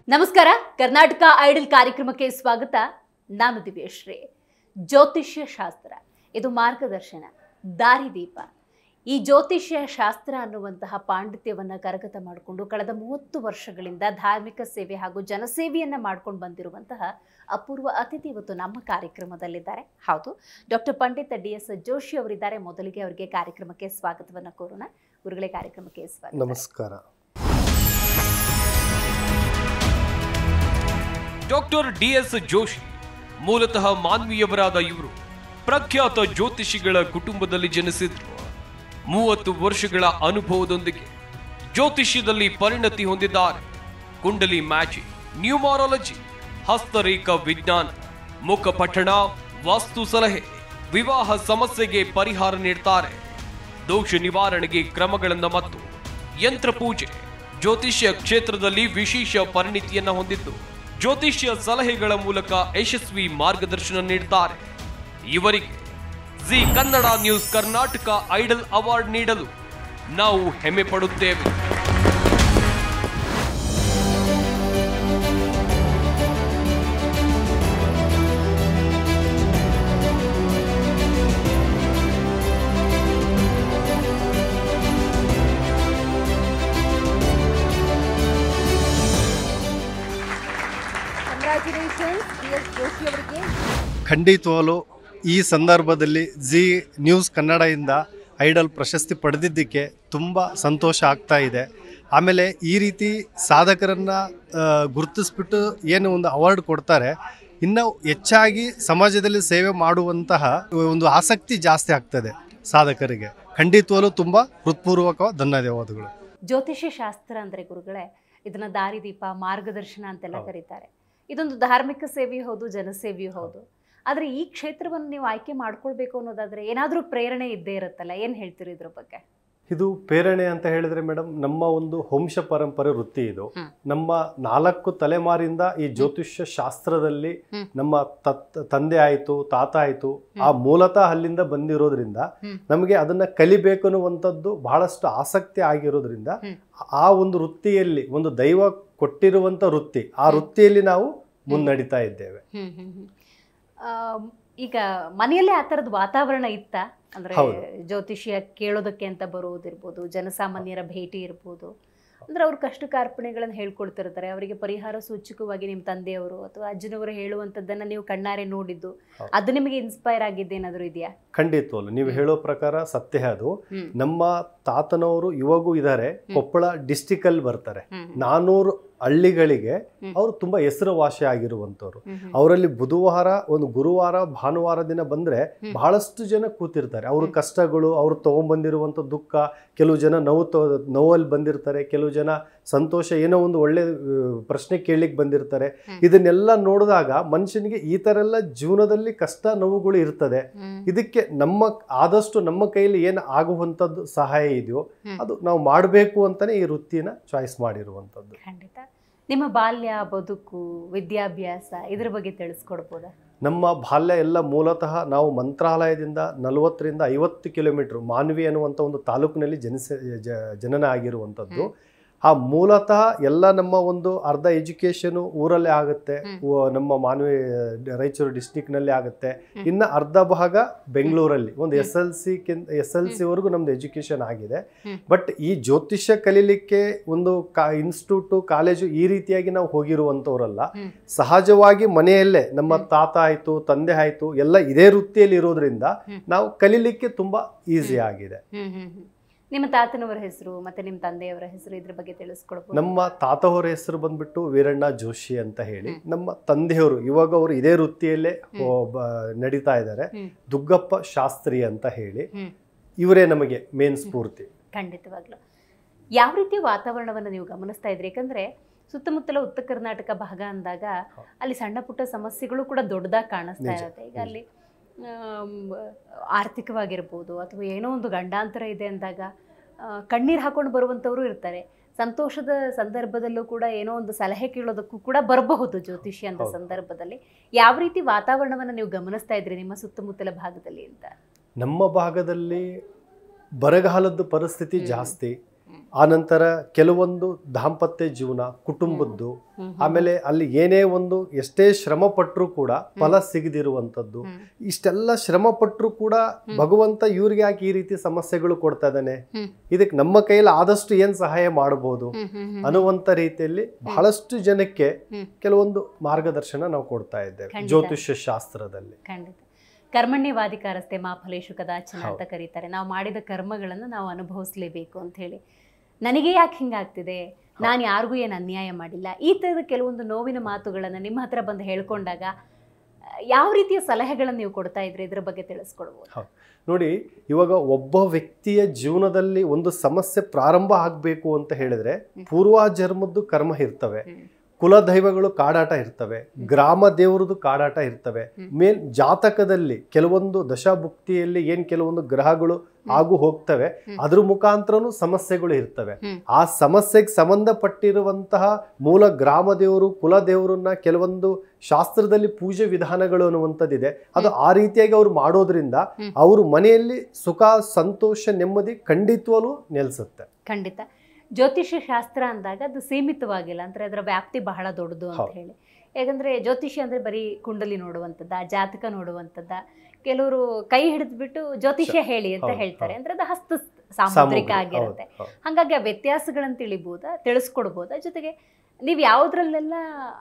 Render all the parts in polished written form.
ನಮಸ್ಕಾರ. ಕರ್ನಾಟಕ ಐಡಲ್ ಕಾರ್ಯಕ್ರಮಕ್ಕೆ ಸ್ವಾಗತ. ನಾನು ದಿವ್ಯಶ್ರೀ. ಜ್ಯೋತಿಷ್ಯ ಶಾಸ್ತ್ರ ಇದು ಮಾರ್ಗದರ್ಶನ, ದಾರಿದೀಪ. ಈ ಜ್ಯೋತಿಷ್ಯ ಶಾಸ್ತ್ರ ಅನ್ನುವಂತಹ ಪಾಂಡಿತ್ಯವನ್ನು ಕರಗತ ಮಾಡಿಕೊಂಡು ಕಳೆದ 30 ವರ್ಷಗಳಿಂದ ಧಾರ್ಮಿಕ ಸೇವೆ ಹಾಗೂ ಜನಸೇವೆಯನ್ನು ಮಾಡ್ಕೊಂಡು ಬಂದಿರುವಂತಹ ಅಪೂರ್ವ ಅತಿಥಿ ಇವತ್ತು ನಮ್ಮ ಕಾರ್ಯಕ್ರಮದಲ್ಲಿದ್ದಾರೆ. ಹೌದು, ಡಾಕ್ಟರ್ ಪಂಡಿತ್ DS ಜೋಶಿ ಅವರಿದ್ದಾರೆ. ಮೊದಲಿಗೆ ಅವರಿಗೆ ಕಾರ್ಯಕ್ರಮಕ್ಕೆ ಸ್ವಾಗತವನ್ನು ಕೋರೋಣ. ಗುರುಗಳೇ, ಕಾರ್ಯಕ್ರಮಕ್ಕೆ ಸ್ವಾಗತ. ನಮಸ್ಕಾರ. ಡಾಕ್ಟರ್ DS ಜೋಶಿ ಮೂಲತಃ ಮಾನ್ವಿಯವರಾದ ಇವರು ಪ್ರಖ್ಯಾತ ಜ್ಯೋತಿಷಿಗಳ ಕುಟುಂಬದಲ್ಲಿ ಜನಿಸಿದ್ರು. 30 ವರ್ಷಗಳ ಅನುಭವದೊಂದಿಗೆ ಜ್ಯೋತಿಷ್ಯದಲ್ಲಿ ಪರಿಣತಿ ಹೊಂದಿದ್ದಾರೆ. ಕುಂಡಲಿ ಮ್ಯಾಜಿಕ್, ನ್ಯೂಮರಾಲಜಿ, ಹಸ್ತರೇಖಾ ವಿಜ್ಞಾನ, ಮುಖಪಠಣ, ವಾಸ್ತು ಸಲಹೆ, ವಿವಾಹ ಸಮಸ್ಯೆಗೆ ಪರಿಹಾರ ನೀಡ್ತಾರೆ. ದೋಷ ನಿವಾರಣೆಗೆ ಕ್ರಮಗಳನ್ನು ಮತ್ತು ಯಂತ್ರ ಪೂಜೆ, ಜ್ಯೋತಿಷ್ಯ ಕ್ಷೇತ್ರದಲ್ಲಿ ವಿಶೇಷ ಪರಿಣಿತಿಯನ್ನ ಹೊಂದಿದ್ದು ಜ್ಯೋತಿಷ್ಯ ಸಲಹೆಗಳ ಮೂಲಕ ಯಶಸ್ವಿ ಮಾರ್ಗದರ್ಶನ ನೀಡುತ್ತಾರೆ. ಇವರಿಗೆ Zee Kannada news Karnataka idol award ನೀಡಲು ನಾವು ಹೆಮ್ಮೆ ಪಡುತ್ತೇವೆ. ಖಂಡಿತವಾಗಲೂ ಈ ಸಂದರ್ಭದಲ್ಲಿ ಜಿ ನ್ಯೂಸ್ ಕನ್ನಡದಿಂದ ಐಡಲ್ ಪ್ರಶಸ್ತಿ ಪಡೆದಿದ್ದಕ್ಕೆ ತುಂಬ ಸಂತೋಷ ಆಗ್ತಾ ಇದೆ. ಆಮೇಲೆ ಈ ರೀತಿ ಸಾಧಕರನ್ನು ಗುರುತಿಸ್ಬಿಟ್ಟು ಏನು ಒಂದು ಅವಾರ್ಡ್ ಕೊಡ್ತಾರೆ, ಇನ್ನೂ ಹೆಚ್ಚಾಗಿ ಸಮಾಜದಲ್ಲಿ ಸೇವೆ ಮಾಡುವಂತಹ ಒಂದು ಆಸಕ್ತಿ ಜಾಸ್ತಿ ಆಗ್ತದೆ ಸಾಧಕರಿಗೆ. ಖಂಡಿತವಾಗಲೂ ತುಂಬ ಹೃತ್ಪೂರ್ವಕ ಧನ್ಯವಾದಗಳು. ಜ್ಯೋತಿಷ್ಯ ಶಾಸ್ತ್ರ ಅಂದರೆ ಗುರುಗಳೇ, ಇದನ್ನ ದಾರಿದೀಪ, ಮಾರ್ಗದರ್ಶನ ಅಂತೆಲ್ಲ ಕರೀತಾರೆ. ಇದೊಂದು ಧಾರ್ಮಿಕ ಸೇವೆಯೂ ಹೌದು, ಜನಸೇವೆಯೂ ಹೌದು. ಆದರೆ ಈ ಕ್ಷೇತ್ರವನ್ನು ನೀವು ಆಯ್ಕೆ ಮಾಡ್ಕೊಳ್ಬೇಕು ಅನ್ನೋದಾದ್ರೆ ಏನಾದರೂ ಪ್ರೇರಣೆ ಇದ್ದೇ ಇರುತ್ತಲ್ಲ, ಏನು ಹೇಳ್ತೀರಿ ಇದ್ರ ಬಗ್ಗೆ? ಇದು ಪ್ರೇರಣೆ ಅಂತ ಹೇಳಿದ್ರೆ ಮೇಡಮ್, ನಮ್ಮ ಒಂದು ವಂಶ ಪರಂಪರೆ ವೃತ್ತಿ ಇದು. ನಮ್ಮ 4 ತಲೆಮಾರಿಂದ ಈ ಜ್ಯೋತಿಷ್ಯ ಶಾಸ್ತ್ರದಲ್ಲಿ ನಮ್ಮ ತಂದೆ ಆಯ್ತು, ತಾತ ಆಯ್ತು, ಆ ಮೂಲತಃ ಅಲ್ಲಿಂದ ಬಂದಿರೋದ್ರಿಂದ ನಮಗೆ ಅದನ್ನ ಕಲಿಬೇಕು ಅನ್ನುವಂಥದ್ದು ಬಹಳಷ್ಟು ಆಸಕ್ತಿ ಆಗಿರೋದ್ರಿಂದ ಆ ಒಂದು ವೃತ್ತಿಯಲ್ಲಿ, ಒಂದು ದೈವ ಕೊಟ್ಟಿರುವಂತ ವೃತ್ತಿ, ಆ ವೃತ್ತಿಯಲ್ಲಿ ನಾವು ಮುನ್ನಡಿತಾ ಇದ್ದೇವೆ. ಈಗ ಮನೆಯಲ್ಲೇ ಆ ಥರದ ವಾತಾವರಣ ಇತ್ತ? ಅಂದ್ರೆ ಜ್ಯೋತಿಷ್ಯ ಕೇಳೋದಕ್ಕೆ ಅಂತ ಬರುವುದಿರ್ಬೋದು, ಜನಸಾಮಾನ್ಯರ ಭೇಟಿ ಇರ್ಬೋದು, ಅಂದ್ರೆ ಅವ್ರು ಕಷ್ಟ ಕಾರ್ಪಣೆಗಳನ್ನು ಹೇಳ್ಕೊಳ್ತಿರ್ತಾರೆ. ಅವರಿಗೆ ಪರಿಹಾರ ಸೂಚಕವಾಗಿ ನಿಮ್ಮ ತಂದೆಯವರು ಅಥವಾ ಅಜ್ಜನವರು ಹೇಳುವಂಥದ್ದನ್ನ ನೀವು ಕಣ್ಣಾರೆ ನೋಡಿದ್ದು, ಅದು ನಿಮಗೆ ಇನ್ಸ್ಪೈರ್ ಆಗಿದ್ದೇನಾದ್ರೂ ಇದೆಯಾ? ಖಂಡಿತವಲ್ಲ, ನೀವು ಹೇಳೋ ಪ್ರಕಾರ ಸತ್ಯ ಅದು. ನಮ್ಮ ತಾತನವರು ಇವಾಗೂ ಇದ್ದಾರೆ, ಕೊಪ್ಪಳ ಡಿಸ್ಟಿಕ್ ಅಲ್ಲಿ ಬರ್ತಾರೆ. 400 ಹಳ್ಳಿಗಳಿಗೆ ಅವರು ತುಂಬಾ ಹೆಸರುವಾಸಿ ಆಗಿರುವಂತವ್ರು. ಅವರಲ್ಲಿ ಬುಧವಾರ, ಒಂದು ಗುರುವಾರ, ಭಾನುವಾರ ದಿನ ಬಂದ್ರೆ ಬಹಳಷ್ಟು ಜನ ಕೂತಿರ್ತಾರೆ. ಅವ್ರ ಕಷ್ಟಗಳು, ಅವ್ರು ತಗೊಂಡ್ಬಂದಿರುವಂತ ದುಃಖ, ಕೆಲವು ಜನ ನೋವಲ್ಲಿ ಬಂದಿರ್ತಾರೆ, ಕೆಲವು ಜನ ಸಂತೋಷ, ಏನೋ ಒಂದು ಒಳ್ಳೆ ಪ್ರಶ್ನೆ ಕೇಳಲಿಕ್ಕೆ ಬಂದಿರ್ತಾರೆ. ಇದನ್ನೆಲ್ಲ ನೋಡಿದಾಗ ಮನುಷ್ಯನಿಗೆ ಈ ತರ ಎಲ್ಲ ಜೀವನದಲ್ಲಿ ಕಷ್ಟ ನೋವುಗಳು ಇರ್ತದೆ. ಇದಕ್ಕೆ ಆದಷ್ಟು ನಮ್ಮ ಕೈಯಲ್ಲಿ ಏನು ಆಗುವಂಥದ್ದು ಸಹಾಯ ಇದೆಯೋ ಅದು ನಾವು ಮಾಡಬೇಕು ಅಂತಾನೆ ಈ ವೃತ್ತಿನ ಚಾಯ್ಸ್ ಮಾಡಿರುವಂಥದ್ದು. ಖಂಡಿತ. ನಿಮ್ಮ ಬಾಲ್ಯ, ಬದುಕು, ವಿದ್ಯಾಭ್ಯಾಸ ಇದ್ರ ಬಗ್ಗೆ ತಿಳಿಸ್ಕೊಡ್ಬೋದಾ? ನಮ್ಮ ಬಾಲ್ಯ ಎಲ್ಲ ಮೂಲತಃ ನಾವು ಮಂತ್ರಾಲಯದಿಂದ 40 ರಿಂದ 50 ಕಿಲೋಮೀಟರ್ ಮಾನ್ವಿ ಅನ್ನುವಂಥ ಒಂದು ತಾಲೂಕಿನಲ್ಲಿ ಜನನ ಆಗಿರುವಂಥದ್ದು. ಆ ಮೂಲತಃ ಎಲ್ಲ ನಮ್ಮ ಒಂದು ಅರ್ಧ ಎಜುಕೇಶನ್ ಊರಲ್ಲೇ ಆಗುತ್ತೆ, ನಮ್ಮ ಮಾನ್ವಿ ರಾಯಚೂರು ಡಿಸ್ಟಿಕ್ ನಲ್ಲಿ ಆಗುತ್ತೆ. ಇನ್ನು ಅರ್ಧ ಭಾಗ ಬೆಂಗಳೂರಲ್ಲಿ ಒಂದು SLC ವರೆಗೂ ನಮ್ದು ಎಜುಕೇಶನ್ ಆಗಿದೆ. ಬಟ್ ಈ ಜ್ಯೋತಿಷ್ಯ ಕಲೀಲಿಕ್ಕೆ ಒಂದು ಇನ್ಸ್ಟಿಟ್ಯೂಟ್, ಕಾಲೇಜು ಈ ರೀತಿಯಾಗಿ ನಾವು ಹೋಗಿರುವಂತವ್ರಲ್ಲ. ಸಹಜವಾಗಿ ಮನೆಯಲ್ಲೇ ನಮ್ಮ ತಾತ ಆಯ್ತು, ತಂದೆ ಆಯ್ತು, ಎಲ್ಲ ಇದೇ ವೃತ್ತಿಯಲ್ಲಿ ಇರೋದ್ರಿಂದ ನಾವು ಕಲೀಲಿಕ್ಕೆ ತುಂಬಾ ಈಸಿ ಆಗಿದೆ. ನಿಮ್ಮ ತಾತನವರ ಹೆಸರು ಮತ್ತೆ ನಿಮ್ಮ ತಂದೆಯವರ ಹೆಸರು ಇದ್ರ ಬಗ್ಗೆ ತಿಳಿಸ್ಕೊಡ್ಬೋದು? ನಮ್ಮ ತಾತವರ ಹೆಸರು ಬಂದ್ಬಿಟ್ಟು ವೀರಣ್ಣ ಜೋಶಿ ಅಂತ ಹೇಳಿ. ನಮ್ಮ ತಂದೆಯವರು ಇವಾಗ ಅವರು ಇದೇ ವೃತ್ತಿಯಲ್ಲೇ ನಡೀತಾ ಇದ್ದಾರೆ, ದುಗ್ಗಪ್ಪ ಶಾಸ್ತ್ರಿ ಅಂತ ಹೇಳಿ. ಇವರೇ ನಮಗೆ ಮೇನ್ ಸ್ಫೂರ್ತಿ. ಖಂಡಿತವಾಗ್ಲು. ಯಾವ ರೀತಿಯ ವಾತಾವರಣವನ್ನು ನೀವು ಗಮನಿಸ್ತಾ ಇದ್ರಿ? ಯಾಕಂದ್ರೆ ಸುತ್ತಮುತ್ತಲ ಉತ್ತರ ಕರ್ನಾಟಕ ಭಾಗ ಅಂದಾಗ ಅಲ್ಲಿ ಸಣ್ಣ ಪುಟ್ಟ ಸಮಸ್ಯೆಗಳು ಕೂಡ ದೊಡ್ಡದಾಗಿ ಕಾಣಿಸ್ತಾ ಇರುತ್ತೆ. ಈಗ ಅಲ್ಲಿ ಆರ್ಥಿಕವಾಗಿರ್ಬೋದು ಅಥವಾ ಏನೋ ಒಂದು ಗಂಡಾಂತರ ಇದೆ ಅಂದಾಗ ಕಣ್ಣೀರು ಹಾಕೊಂಡು ಬರುವಂಥವರು ಇರ್ತಾರೆ. ಸಂತೋಷದ ಸಂದರ್ಭದಲ್ಲೂ ಕೂಡ ಏನೋ ಒಂದು ಸಲಹೆ ಕೇಳೋದಕ್ಕೂ ಕೂಡ ಬರಬಹುದು ಜ್ಯೋತಿಷಿ ಅಂತ ಸಂದರ್ಭದಲ್ಲಿ. ಯಾವ ರೀತಿ ವಾತಾವರಣವನ್ನು ನೀವು ಗಮನಿಸ್ತಾ ಇದ್ರಿ ನಿಮ್ಮ ಸುತ್ತಮುತ್ತಲ ಭಾಗದಲ್ಲಿ ಅಂತ? ನಮ್ಮ ಭಾಗದಲ್ಲಿ ಬರಗಾಲದ ಪರಿಸ್ಥಿತಿ ಜಾಸ್ತಿ, ಆನಂತರ ಕೆಲವೊಂದು ದಾಂಪತ್ಯ ಜೀವನ ಕುಟುಂಬದ್ದು, ಆಮೇಲೆ ಅಲ್ಲಿ ಏನೇ ಒಂದು ಎಷ್ಟೇ ಶ್ರಮ ಪಟ್ಟರು ಕೂಡ ಫಲ ಸಿಗದಿರುವಂಥದ್ದು, ಇಷ್ಟೆಲ್ಲ ಶ್ರಮ ಪಟ್ಟರು ಕೂಡ ಭಗವಂತ ಇವ್ರಿಗೆ ಯಾಕೆ ಈ ರೀತಿ ಸಮಸ್ಯೆಗಳು ಕೊಡ್ತಾ ಇದ್ದಾನೆ, ಇದಕ್ಕೆ ನಮ್ಮ ಕೈಯಲ್ಲಿ ಆದಷ್ಟು ಏನ್ ಸಹಾಯ ಮಾಡಬಹುದು ಅನ್ನುವಂತ ರೀತಿಯಲ್ಲಿ ಬಹಳಷ್ಟು ಜನಕ್ಕೆ ಕೆಲವೊಂದು ಮಾರ್ಗದರ್ಶನ ನಾವು ಕೊಡ್ತಾ ಇದ್ದೇವೆ ಜ್ಯೋತಿಷ್ಯ ಶಾಸ್ತ್ರದಲ್ಲಿ. ಖಂಡಿತ. ಕರ್ಮಣ್ಯವಾಧಿಕಾರಸ್ಥೆ ಮಾ ಫಲೇಶು ಕದಾಚನ ಅಂತ ಕರೀತಾರೆ. ನಾವು ಮಾಡಿದ ಕರ್ಮಗಳನ್ನು ನಾವು ಅನುಭವಿಸ್ಲೇಬೇಕು ಅಂತ ಹೇಳಿ. ನನಗೆ ಯಾಕೆ ಹಿಂಗಾಗ್ತಿದೆ, ನಾನು ಯಾರಿಗೂ ಏನು ಅನ್ಯಾಯ ಮಾಡಿಲ್ಲ, ಈ ಥರದ ಕೆಲವೊಂದು ನೋವಿನ ಮಾತುಗಳನ್ನು ನಿಮ್ಮ ಹತ್ರ ಬಂದು ಹೇಳ್ಕೊಂಡಾಗ ಯಾವ ರೀತಿಯ ಸಲಹೆಗಳನ್ನು ನೀವು ಕೊಡ್ತಾ ಇದ್ರಿ, ಇದ್ರ ಬಗ್ಗೆ ತಿಳಿಸ್ಕೊಡ್ಬೋದು? ನೋಡಿ, ಇವಾಗ ಒಬ್ಬ ವ್ಯಕ್ತಿಯ ಜೀವನದಲ್ಲಿ ಒಂದು ಸಮಸ್ಯೆ ಪ್ರಾರಂಭ ಆಗಬೇಕು ಅಂತ ಹೇಳಿದ್ರೆ ಪೂರ್ವಜನ್ಮದ್ದು ಕರ್ಮ ಇರ್ತವೆ, ಕುಲದೈವಗಳು ಕಾಡಾಟ ಇರ್ತವೆ, ಗ್ರಾಮ ದೇವರದು ಕಾಡಾಟ ಇರ್ತವೆ, ಮೇನ್ ಜಾತಕದಲ್ಲಿ ಕೆಲವೊಂದು ದಶಾಭುಕ್ತಿಯಲ್ಲಿ ಏನ್ ಕೆಲವೊಂದು ಗ್ರಹಗಳು ಆಗು ಹೋಗ್ತವೆ, ಅದ್ರ ಮುಖಾಂತರನು ಸಮಸ್ಯೆಗಳು ಇರ್ತವೆ. ಆ ಸಮಸ್ಯೆಗೆ ಸಂಬಂಧಪಟ್ಟಿರುವಂತಹ ಮೂಲ ಗ್ರಾಮ ದೇವರು ಕುಲ ದೇವರನ್ನ ಕೆಲವೊಂದು ಶಾಸ್ತ್ರದಲ್ಲಿ ಪೂಜೆ ವಿಧಾನಗಳು ಅನ್ನುವಂಥದ್ದಿದೆ. ಅದು ಆ ರೀತಿಯಾಗಿ ಅವ್ರು ಮಾಡೋದ್ರಿಂದ ಅವ್ರ ಮನೆಯಲ್ಲಿ ಸುಖ ಸಂತೋಷ ನೆಮ್ಮದಿ ಖಂಡಿತವಾಗ್ಲೂ ನೆಲೆಸುತ್ತೆ. ಖಂಡಿತ. ಜ್ಯೋತಿಷ್ಯ ಶಾಸ್ತ್ರ ಅಂದಾಗ ಅದು ಸೀಮಿತವಾಗಿಲ್ಲ, ಅಂದ್ರೆ ಅದರ ವ್ಯಾಪ್ತಿ ಬಹಳ ದೊಡ್ಡದು ಅಂತ ಹೇಳಿ. ಯಾಕಂದ್ರೆ ಜ್ಯೋತಿಷ್ಯ ಅಂದ್ರೆ ಬರೀ ಕುಂಡಲಿ ನೋಡುವಂಥದ್ದ, ಜಾತಕ ನೋಡುವಂಥದ್ದ, ಕೆಲವರು ಕೈ ಹಿಡಿದ್ಬಿಟ್ಟು ಜ್ಯೋತಿಷ್ಯ ಹೇಳಿ ಅಂತ ಹೇಳ್ತಾರೆ, ಅಂದ್ರೆ ಅದು ಹಸ್ತ ಸಾಮುದ್ರಿಕ ಆಗಿರುತ್ತೆ. ಹಾಗಾಗಿ ಆ ವ್ಯತ್ಯಾಸಗಳನ್ನು ತಿಳಿಸ್ಕೊಡ್ಬೋದಾ? ಜೊತೆಗೆ ನೀವು ಯಾವುದ್ರಲ್ಲೆಲ್ಲ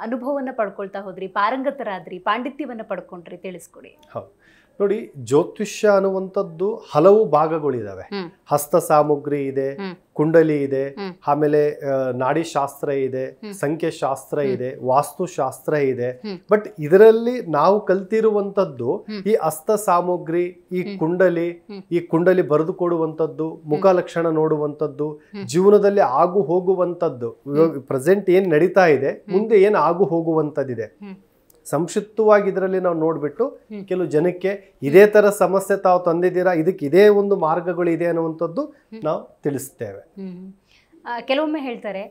ಅನುಭವವನ್ನ ಪಡ್ಕೊಳ್ತಾ ಹೋದ್ರಿ, ಪಾರಂಗತರಾದ್ರಿ, ಪಾಂಡಿತ್ಯವನ್ನ ಪಡ್ಕೊಂಡ್ರಿ, ತಿಳಿಸ್ಕೊಡಿ. ನೋಡಿ, ಜ್ಯೋತಿಷ್ಯ ಅನ್ನುವಂಥದ್ದು ಹಲವು ಭಾಗಗಳಿದಾವೆ. ಹಸ್ತ ಸಾಮಗ್ರಿ ಇದೆ, ಕುಂಡಲಿ ಇದೆ, ಆಮೇಲೆ ನಾಡಿ ಶಾಸ್ತ್ರ ಇದೆ, ಸಂಖ್ಯಾಶಾಸ್ತ್ರ ಇದೆ, ವಾಸ್ತುಶಾಸ್ತ್ರ ಇದೆ. ಬಟ್ ಇದರಲ್ಲಿ ನಾವು ಕಲ್ತಿರುವಂತದ್ದು ಈ ಹಸ್ತ ಸಾಮಗ್ರಿ, ಈ ಕುಂಡಲಿ ಬರೆದು ಕೊಡುವಂಥದ್ದು, ಮುಖ ಲಕ್ಷಣ ನೋಡುವಂಥದ್ದು, ಜೀವನದಲ್ಲಿ ಆಗು ಹೋಗುವಂಥದ್ದು, ಪ್ರೆಸೆಂಟ್ ಏನ್ ನಡೀತಾ ಇದೆ, ಮುಂದೆ ಏನ್ ಆಗು ಹೋಗುವಂಥದ್ದಿದೆ, ಸಂಕ್ಷಿಪ್ತವಾಗಿ ಇದರಲ್ಲಿ ನಾವು ನೋಡ್ಬಿಟ್ಟು ಕೆಲವು ಜನಕ್ಕೆ ಇದೇ ತರ ಸಮಸ್ಯೆ ತಾವು ತಂದಿದ್ದೀರಾ, ಇದಕ್ಕೆ ಇದೇ ಒಂದು ಮಾರ್ಗಗಳು ಇದೆ ಅನ್ನುವಂಥದ್ದು ನಾವು ತಿಳಿಸ್ತೇವೆ. ಕೆಲವೊಮ್ಮೆ ಹೇಳ್ತಾರೆ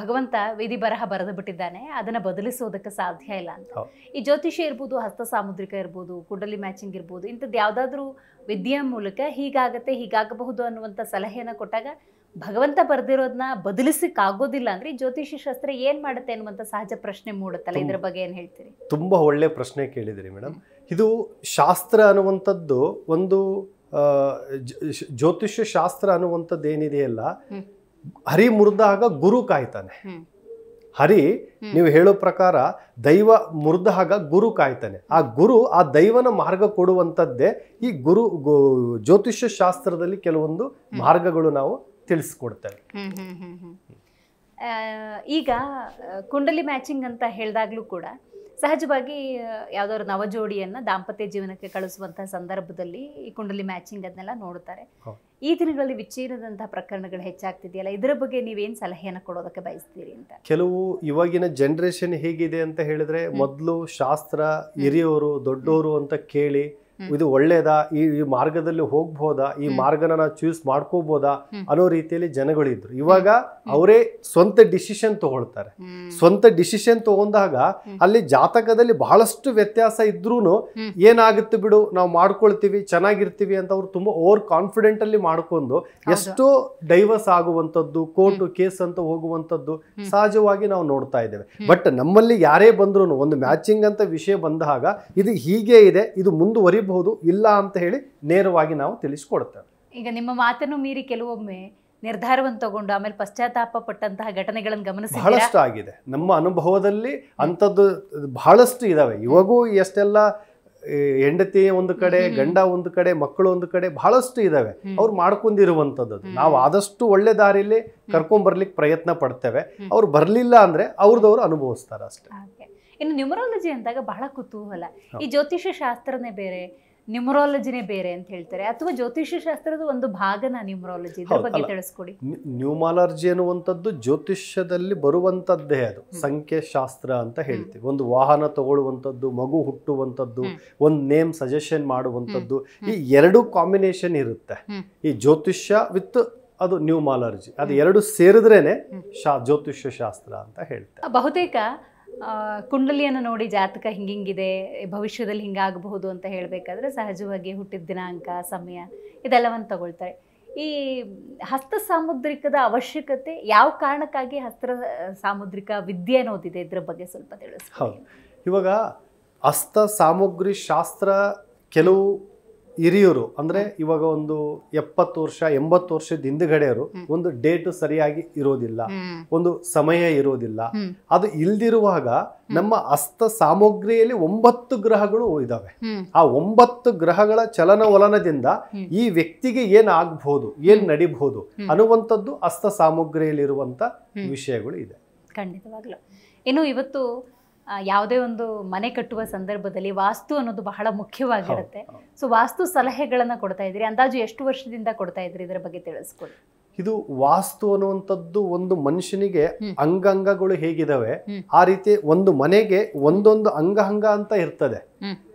ಭಗವಂತ ವಿಧಿ ಬರಹ ಬರೆದು ಬಿಟ್ಟಿದ್ದಾನೆ, ಅದನ್ನ ಬದಲಿಸೋದಕ್ಕೆ ಸಾಧ್ಯ ಇಲ್ಲ ಅಂತ. ಈ ಜ್ಯೋತಿಷ್ಯ ಇರ್ಬೋದು, ಹಸ್ತ ಸಾಮುದ್ರಿಕ ಇರ್ಬೋದು, ಕುಂಡಲಿ ಮ್ಯಾಚಿಂಗ್ ಇರ್ಬೋದು, ಇಂಥದ್ದು ಯಾವ್ದಾದ್ರು ವಿದ್ಯೆಯ ಮೂಲಕ ಹೀಗಾಗತ್ತೆ ಹೀಗಾಗಬಹುದು ಅನ್ನುವಂಥ ಸಲಹೆಯನ್ನ ಕೊಟ್ಟಾಗ ಭಗವಂತ ಬರ್ದಿರೋದನ್ನ ಬದಲಿಸಕ್ಕಾಗೋದಿಲ್ಲ ಅಂದ್ರೆ ಜ್ಯೋತಿಷ್ಯ ಶಾಸ್ತ್ರ ಏನ್ ಮಾಡುತ್ತೆ ಅನ್ನುವಂಥ ಸಹಜ ಪ್ರಶ್ನೆ ಮೂಡುತ್ತಲ್ಲ, ಇದ್ರ ಬಗ್ಗೆ ಏನ್ ಹೇಳ್ತೀರಿ? ತುಂಬಾ ಒಳ್ಳೆ ಪ್ರಶ್ನೆ ಕೇಳಿದ್ರಿ ಮೇಡಮ್. ಇದು ಶಾಸ್ತ್ರ ಅನ್ನುವಂಥದ್ದು ಒಂದು ಜ್ಯೋತಿಷ್ಯ ಶಾಸ್ತ್ರ ಅನ್ನುವಂಥದ್ದು ಏನಿದೆಯಲ್ಲ, ಹರಿ ಮುರಿದಾಗ ಗುರು ಕಾಯ್ತಾನೆ. ಹರಿ ನೀವು ಹೇಳೋ ಪ್ರಕಾರ ದೈವ ಮುರಿದಾಗ ಗುರು ಕಾಯ್ತಾನೆ. ಆ ಗುರು ಆ ದೈವನ ಮಾರ್ಗ ಕೊಡುವಂಥದ್ದೇ ಈ ಜ್ಯೋತಿಷ್ಯ ಶಾಸ್ತ್ರದಲ್ಲಿ ಕೆಲವೊಂದು ಮಾರ್ಗಗಳು ನಾವು ತಿಳಿಸ್ಕೊಡ್ತೇವೆ. ಈಗ ಕುಂಡಲಿ ಮ್ಯಾಚಿಂಗ್ ಅಂತ ಹೇಳಿದಾಗ್ಲೂ ಕೂಡ ಸಹಜವಾಗಿ ಯಾವ್ದಾದ್ರು ನವಜೋಡಿಯನ್ನ ದಾಂಪತ್ಯ ಜೀವನಕ್ಕೆ ಕಳಿಸುವಂತಹ ಸಂದರ್ಭದಲ್ಲಿ ಈ ಕುಂಡಲಿ ಮ್ಯಾಚಿಂಗ್ ಅದನ್ನೆಲ್ಲ ನೋಡ್ತಾರೆ. ಈ ದಿನಗಳಲ್ಲಿ ವಿಚ್ಛೇದನದಂತಹ ಪ್ರಕರಣಗಳು ಹೆಚ್ಚಾಗ್ತಿದೆಯಲ್ಲ, ಇದರ ಬಗ್ಗೆ ನೀವೇನ್ ಸಲಹೆಯನ್ನು ಕೊಡೋದಕ್ಕೆ ಬಯಸ್ತೀರಿ ಅಂತ? ಕೆಲವು ಇವಾಗಿನ ಜನರೇಷನ್ ಹೇಗಿದೆ ಅಂತ ಹೇಳಿದ್ರೆ, ಮೊದಲು ಶಾಸ್ತ್ರ ಹಿರಿಯವರು ದೊಡ್ಡವರು ಅಂತ ಕೇಳಿ ಇದು ಒಳ್ಳೇದಾ, ಈ ಮಾರ್ಗದಲ್ಲಿ ಹೋಗ್ಬೋದಾ, ಈ ಮಾರ್ಗನ ನಾವು ಚೂಸ್ ಮಾಡ್ಕೋಬೋದಾ ಅನ್ನೋ ರೀತಿಯಲ್ಲಿ ಜನಗಳಿದ್ರು. ಇವಾಗ ಅವರೇ ಸ್ವಂತ ಡಿಸಿಷನ್ ತಗೊಳ್ತಾರೆ. ಸ್ವಂತ ಡಿಸಿಷನ್ ತಗೊಂಡಾಗ ಅಲ್ಲಿ ಜಾತಕದಲ್ಲಿ ಬಹಳಷ್ಟು ವ್ಯತ್ಯಾಸ ಇದ್ರೂನು ಏನಾಗುತ್ತೆ ಬಿಡು ನಾವು ಮಾಡ್ಕೊಳ್ತೀವಿ ಚೆನ್ನಾಗಿರ್ತೀವಿ ಅಂತ ಅವ್ರು ತುಂಬಾ ಓವರ್ ಕಾನ್ಫಿಡೆಂಟ್ ಅಲ್ಲಿ ಮಾಡ್ಕೊಂಡು ಎಷ್ಟೋ ಡೈವರ್ಸ್ ಆಗುವಂತದ್ದು, ಕೋರ್ಟ್ ಕೇಸ್ ಅಂತ ಹೋಗುವಂತದ್ದು ಸಹಜವಾಗಿ ನಾವು ನೋಡ್ತಾ ಇದ್ದೇವೆ. ಬಟ್ ನಮ್ಮಲ್ಲಿ ಯಾರೇ ಬಂದ್ರು ಒಂದು ಮ್ಯಾಚಿಂಗ್ ಅಂತ ವಿಷಯ ಬಂದಾಗ ಇದು ಹೀಗೆ ಇದೆ, ಇದು ಮುಂದುವರಿ ಇಲ್ಲ ಅಂತ ಹೇಳಿ ನೇರವಾಗಿ ನಾವು ತಿಳಿಸ್ಕೊಡ್ತೇವೆ. ಈಗ ನಿಮ್ಮ ಮಾತನ್ನು ಮೀರಿ ಕೆಲವೊಮ್ಮೆ ನಿರ್ಧಾರವನ್ನು ತಗೊಂಡು ಆಮೇಲೆ ಪಶ್ಚಾತ್ತಾಪ ಪಟ್ಟಂತಹ ಘಟನೆಗಳನ್ನು ಗಮನಿಸಿ ಬಹಳಷ್ಟು ಆಗಿದೆ ನಮ್ಮ ಅನುಭವದಲ್ಲಿ. ಅಂಥದ್ದು ಬಹಳಷ್ಟು ಇದಾವೆ. ಇವಾಗೂ ಎಷ್ಟೆಲ್ಲ ಹೆಂಡತಿ ಒಂದು ಕಡೆ, ಗಂಡ ಒಂದು ಕಡೆ, ಮಕ್ಕಳು ಒಂದು ಕಡೆ, ಬಹಳಷ್ಟು ಇದಾವೆ. ಅವ್ರು ಮಾಡ್ಕೊಂಡಿರುವಂಥದ್ದು. ನಾವು ಆದಷ್ಟು ಒಳ್ಳೆ ದಾರಿಯಲ್ಲಿ ಕರ್ಕೊಂಡ್ ಬರ್ಲಿಕ್ಕೆ ಪ್ರಯತ್ನ ಪಡ್ತೇವೆ. ಅವ್ರು ಬರ್ಲಿಲ್ಲ ಅಂದ್ರೆ ಅವ್ರದವ್ರು ಅನುಭವಿಸ್ತಾರ ಅಷ್ಟೇ. ಇನ್ನು ನ್ಯೂಮರಾಲಜಿ ಅಂದಾಗ ಬಹಳ ಕುತೂಹಲ. ಈ ಜ್ಯೋತಿಷ್ಯ ಶಾಸ್ತ್ರನೇ ಬೇರೆ, ನ್ಯೂಮರಾಲಜಿನೇ ಬೇರೆ ಅಂತ ಹೇಳ್ತಾರೆ, ಅಥವಾ ಜ್ಯೋತಿಷ್ಯ ಶಾಸ್ತ್ರದ ಒಂದು ಭಾಗನ ನ್ಯೂಮರಾಲಜಿ? ಇದ್ರ ಬಗ್ಗೆ ತಿಳಿಸ್ಕೊಡಿ. ನ್ಯೂಮರಾಲಜಿ ಅನ್ನುವಂಥದ್ದು ಜ್ಯೋತಿಷ್ಯದಲ್ಲಿ ಬರುವಂತದ್ದೇ. ಅದು ಸಂಖ್ಯಾಶಾಸ್ತ್ರ ಅಂತ ಹೇಳ್ತೀವಿ. ಒಂದು ವಾಹನ ತಗೊಳ್ಳುವಂಥದ್ದು, ಮಗು ಹುಟ್ಟುವಂಥದ್ದು, ಒಂದು ನೇಮ್ ಸಜೆಷನ್ ಮಾಡುವಂಥದ್ದು, ಈ ಎರಡು ಕಾಂಬಿನೇಷನ್ ಇರುತ್ತೆ. ಈ ಜ್ಯೋತಿಷ್ಯ ವಿತ್ ಅದು ನ್ಯೂಮರಾಲಜಿ, ಅದು ಎರಡು ಸೇರಿದ್ರೇನೆ ಜ್ಯೋತಿಷ್ಯ ಶಾಸ್ತ್ರ ಅಂತ ಹೇಳ್ತಾರೆ. ಬಹುತೇಕ ಕುಂಡಲಿಯನ್ನು ನೋಡಿ ಜಾತಕ ಹಿಂಗಿದೆ, ಭವಿಷ್ಯದಲ್ಲಿ ಹಿಂಗಾಗಬಹುದು ಅಂತ ಹೇಳಬೇಕಾದ್ರೆ ಸಹಜವಾಗಿ ಹುಟ್ಟಿದ ದಿನಾಂಕ, ಸಮಯ ಇದೆಲ್ಲವನ್ನು ತಗೊಳ್ತಾರೆ. ಈ ಹಸ್ತ ಸಾಮುದ್ರಿಕದ ಅವಶ್ಯಕತೆ ಯಾವ ಕಾರಣಕ್ಕಾಗಿ ಹಸ್ತ ಸಾಮುದ್ರಿಕ ವಿದ್ಯೆ ಅನ್ನೋದಿದೆ, ಇದ್ರ ಬಗ್ಗೆ ಸ್ವಲ್ಪ ತಿಳಿಸಿ. ಹೌದು, ಇವಾಗ ಹಸ್ತ ಸಾಮಗ್ರಿ ಶಾಸ್ತ್ರ ಕೆಲವು ಹಿರಿಯರು ಅಂದರೆ ಇವಾಗ ಒಂದು 70 ವರ್ಷ 80 ವರ್ಷದ ಹಿಂದುಗಡೆಯವರು ಒಂದು ಡೇಟು ಸರಿಯಾಗಿ ಇರೋದಿಲ್ಲ, ಒಂದು ಸಮಯ ಇರೋದಿಲ್ಲ. ಅದು ಇಲ್ದಿರುವಾಗ ನಮ್ಮ ಹಸ್ತ ಸಾಮಗ್ರಿಯಲ್ಲಿ 9 ಗ್ರಹಗಳು ಇದಾವೆ. ಆ 9 ಗ್ರಹಗಳ ಚಲನವಲನದಿಂದ ಈ ವ್ಯಕ್ತಿಗೆ ಏನ್ ಆಗ್ಬಹುದು, ಏನ್ ನಡಿಬಹುದು ಅನ್ನುವಂಥದ್ದು ಹಸ್ತ ಸಾಮಗ್ರಿಯಲ್ಲಿರುವಂತ ವಿಷಯಗಳು ಇದೆ. ಖಂಡಿತವಾಗ್ಲು. ಇನ್ನು ಇವತ್ತು ಯಾವುದೇ ಒಂದು ಮನೆ ಕಟ್ಟುವ ಸಂದರ್ಭದಲ್ಲಿ ವಾಸ್ತು ಅನ್ನೋದು ಬಹಳ ಮುಖ್ಯವಾಗಿರುತ್ತೆ. ಸೊ ವಾಸ್ತು ಸಲಹೆಗಳನ್ನ ಕೊಡ್ತಾ ಇದ್ರಿ, ಅಂದಾಜು ಎಷ್ಟು ವರ್ಷದಿಂದ ಕೊಡ್ತಾ ಇದ್ರಿ, ಇದರ ಬಗ್ಗೆ ತಿಳಿಸ್ಕೊಡಿ. ಇದು ವಾಸ್ತು ಅನ್ನುವಂಥದ್ದು ಒಂದು ಮನುಷ್ಯನಿಗೆ ಅಂಗಾಂಗಗಳು ಹೇಗಿದಾವೆ ಆ ರೀತಿ ಒಂದು ಮನೆಗೆ ಒಂದೊಂದು ಅಂಗ ಅಂತ ಇರ್ತದೆ.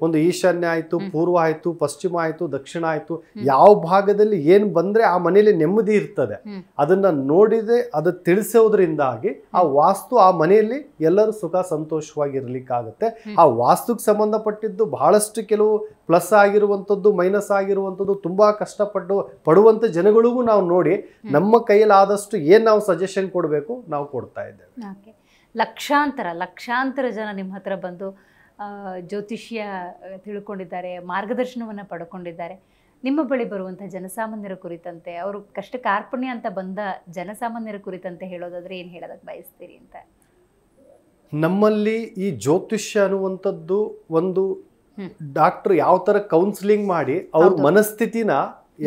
ಒಂದು ಈಶಾನ್ಯ ಆಯ್ತು, ಪೂರ್ವ ಆಯ್ತು, ಪಶ್ಚಿಮ ಆಯ್ತು, ದಕ್ಷಿಣ ಆಯ್ತು, ಯಾವ ಭಾಗದಲ್ಲಿ ಏನ್ ಬಂದ್ರೆ ಆ ಮನೆಯಲ್ಲಿ ನೆಮ್ಮದಿ ಇರ್ತದೆ ಅದನ್ನ ನೋಡಿದೆ ಅದು ತಿಳಿಸೋದ್ರಿಂದಾಗಿ ಆ ವಾಸ್ತು ಆ ಮನೆಯಲ್ಲಿ ಎಲ್ಲರೂ ಸುಖ ಸಂತೋಷವಾಗಿರ್ಲಿಕ್ಕಾಗತ್ತೆ. ಆ ವಾಸ್ತುಗೆ ಸಂಬಂಧಪಟ್ಟಿದ್ದು ಬಹಳಷ್ಟು ಕೆಲವು ಪ್ಲಸ್ ಆಗಿರುವಂಥದ್ದು, ಮೈನಸ್ ಆಗಿರುವಂಥದ್ದು, ತುಂಬಾ ಕಷ್ಟಪಟ್ಟು ಪಡುವಂತ ಜನಗಳಿಗೂ ನಾವು ನೋಡಿ ನಮ್ಮ ಕೈಯಲ್ಲಾದಷ್ಟು ಏನ್ ನಾವು ಸಜೆಷನ್ ಕೊಡಬೇಕು ನಾವು ಕೊಡ್ತಾ ಇದ್ದೇವೆ. ಲಕ್ಷಾಂತರ ಜನ ನಿಮ್ಮ ಹತ್ರ ಬಂದು ಜ್ಯೋತಿಷ್ಯ ತಿಳ್ಕೊಂಡಿದ್ದಾರೆ, ಮಾರ್ಗದರ್ಶನವನ್ನು ಪಡ್ಕೊಂಡಿದ್ದಾರೆ. ನಿಮ್ಮ ಬಳಿ ಬರುವಂತಹ ಜನಸಾಮಾನ್ಯರ ಕುರಿತಂತೆ, ಅವರು ಕಷ್ಟ ಕಾರ್ಪಣ್ಯ ಅಂತ ಬಂದ ಜನಸಾಮಾನ್ಯರ ಕುರಿತಂತೆ ಹೇಳೋದಾದ್ರೆ ಏನು ಹೇಳೋದಕ್ಕೆ ಬಯಸ್ತೀರಿ ಅಂತ? ನಮ್ಮಲ್ಲಿ ಈ ಜ್ಯೋತಿಷ್ಯ ಅನ್ನುವಂಥದ್ದು ಒಂದು ಡಾಕ್ಟರ್ ಯಾವ ತರ ಕೌನ್ಸಿಲಿಂಗ್ ಮಾಡಿ ಅವ್ರ ಮನಸ್ಥಿತಿನ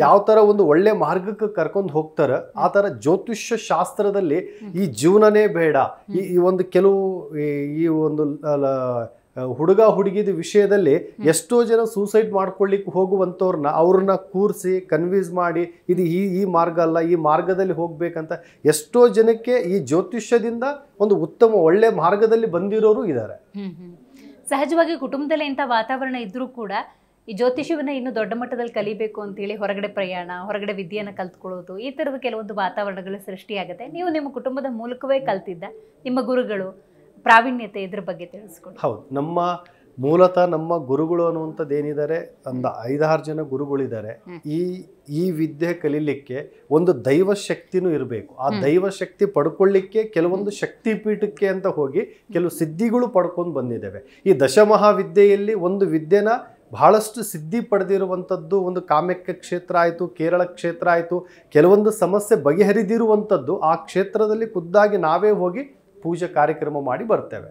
ಯಾವ ತರ ಒಂದು ಒಳ್ಳೆ ಮಾರ್ಗಕ್ಕೆ ಕರ್ಕೊಂಡು ಹೋಗ್ತಾರ, ಆ ತರ ಜ್ಯೋತಿಷ್ಯ ಶಾಸ್ತ್ರದಲ್ಲಿ ಈ ಜೀವನನೇ ಬೇಡ, ಈ ಒಂದು ಕೆಲವು ಈ ಒಂದು ಹುಡುಗ ಹುಡುಗಿದ ವಿಷಯದಲ್ಲಿ ಎಷ್ಟೋ ಜನ ಸೂಸೈಡ್ ಮಾಡ್ಕೊಳ್ಳಿಕ್ಕೆ ಅವ್ರನ್ನ ಕೂರಿಸಿ ಕನ್ವಿನ್ಸ್ ಮಾಡಿ ಇದು ಈ ಮಾರ್ಗ ಅಲ್ಲ, ಈ ಮಾರ್ಗದಲ್ಲಿ ಹೋಗ್ಬೇಕಂತ ಎಷ್ಟೋ ಜನಕ್ಕೆ ಈ ಜ್ಯೋತಿಷ್ಯದಿಂದ ಒಂದು ಉತ್ತಮ ಒಳ್ಳೆ ಮಾರ್ಗದಲ್ಲಿ ಬಂದಿರೋರು ಇದ್ದಾರೆ. ಸಹಜವಾಗಿ ಕುಟುಂಬದಲ್ಲಿ ಇಂಥ ವಾತಾವರಣ ಇದ್ರೂ ಕೂಡ ಈ ಜ್ಯೋತಿಷ್ಯವನ್ನ ಇನ್ನು ದೊಡ್ಡ ಮಟ್ಟದಲ್ಲಿ ಕಲಿಬೇಕು ಅಂತೇಳಿ ಹೊರಗಡೆ ಪ್ರಯಾಣ, ಹೊರಗಡೆ ವಿದ್ಯೆಯನ್ನು ಕಲ್ತ್ಕೊಳ್ಳೋದು, ಈ ಥರದ ಕೆಲವೊಂದು ವಾತಾವರಣಗಳು ಸೃಷ್ಟಿಯಾಗುತ್ತೆ. ನೀವು ನಿಮ್ಮ ಕುಟುಂಬದ ಮೂಲಕವೇ ಕಲ್ತಿದ್ದ ನಿಮ್ಮ ಗುರುಗಳು ಪ್ರಾವೀಣ್ಯತೆ ಇದ್ರ ಬಗ್ಗೆ ತಿಳಿಸ್ಕೊಡಿ. ಹೌದು, ಮೂಲತಃ ನಮ್ಮ ಗುರುಗಳು ಅನ್ನುವಂಥದ್ದು ಏನಿದ್ದಾರೆ, ಒಂದು 5-6 ಜನ ಗುರುಗಳಿದ್ದಾರೆ. ಈ ವಿದ್ಯೆ ಕಲೀಲಿಕ್ಕೆ ಒಂದು ದೈವ ಶಕ್ತಿನೂ ಇರಬೇಕು. ಆ ದೈವ ಶಕ್ತಿ ಪಡ್ಕೊಳ್ಳಿಕ್ಕೆ ಕೆಲವೊಂದು ಶಕ್ತಿ ಪೀಠಕ್ಕೆ ಅಂತ ಹೋಗಿ ಕೆಲವು ಸಿದ್ಧಿಗಳು ಪಡ್ಕೊಂಡು ಬಂದಿದ್ದೇವೆ. ಈ ದಶಮಹಾವಿದ್ಯೆಯಲ್ಲಿ ಒಂದು ವಿದ್ಯೆನ ಬಹಳಷ್ಟು ಸಿದ್ಧಿ ಪಡೆದಿರುವಂಥದ್ದು ಒಂದು ಕಾಮ್ಯಕ್ಕೆ ಕ್ಷೇತ್ರ ಆಯಿತು, ಕೇರಳ ಕ್ಷೇತ್ರ ಆಯಿತು. ಕೆಲವೊಂದು ಸಮಸ್ಯೆ ಬಗೆಹರಿದಿರುವಂಥದ್ದು ಆ ಕ್ಷೇತ್ರದಲ್ಲಿ ಖುದ್ದಾಗಿ ನಾವೇ ಹೋಗಿ ಪೂಜೆ ಕಾರ್ಯಕ್ರಮ ಮಾಡಿ ಬರ್ತೇವೆ.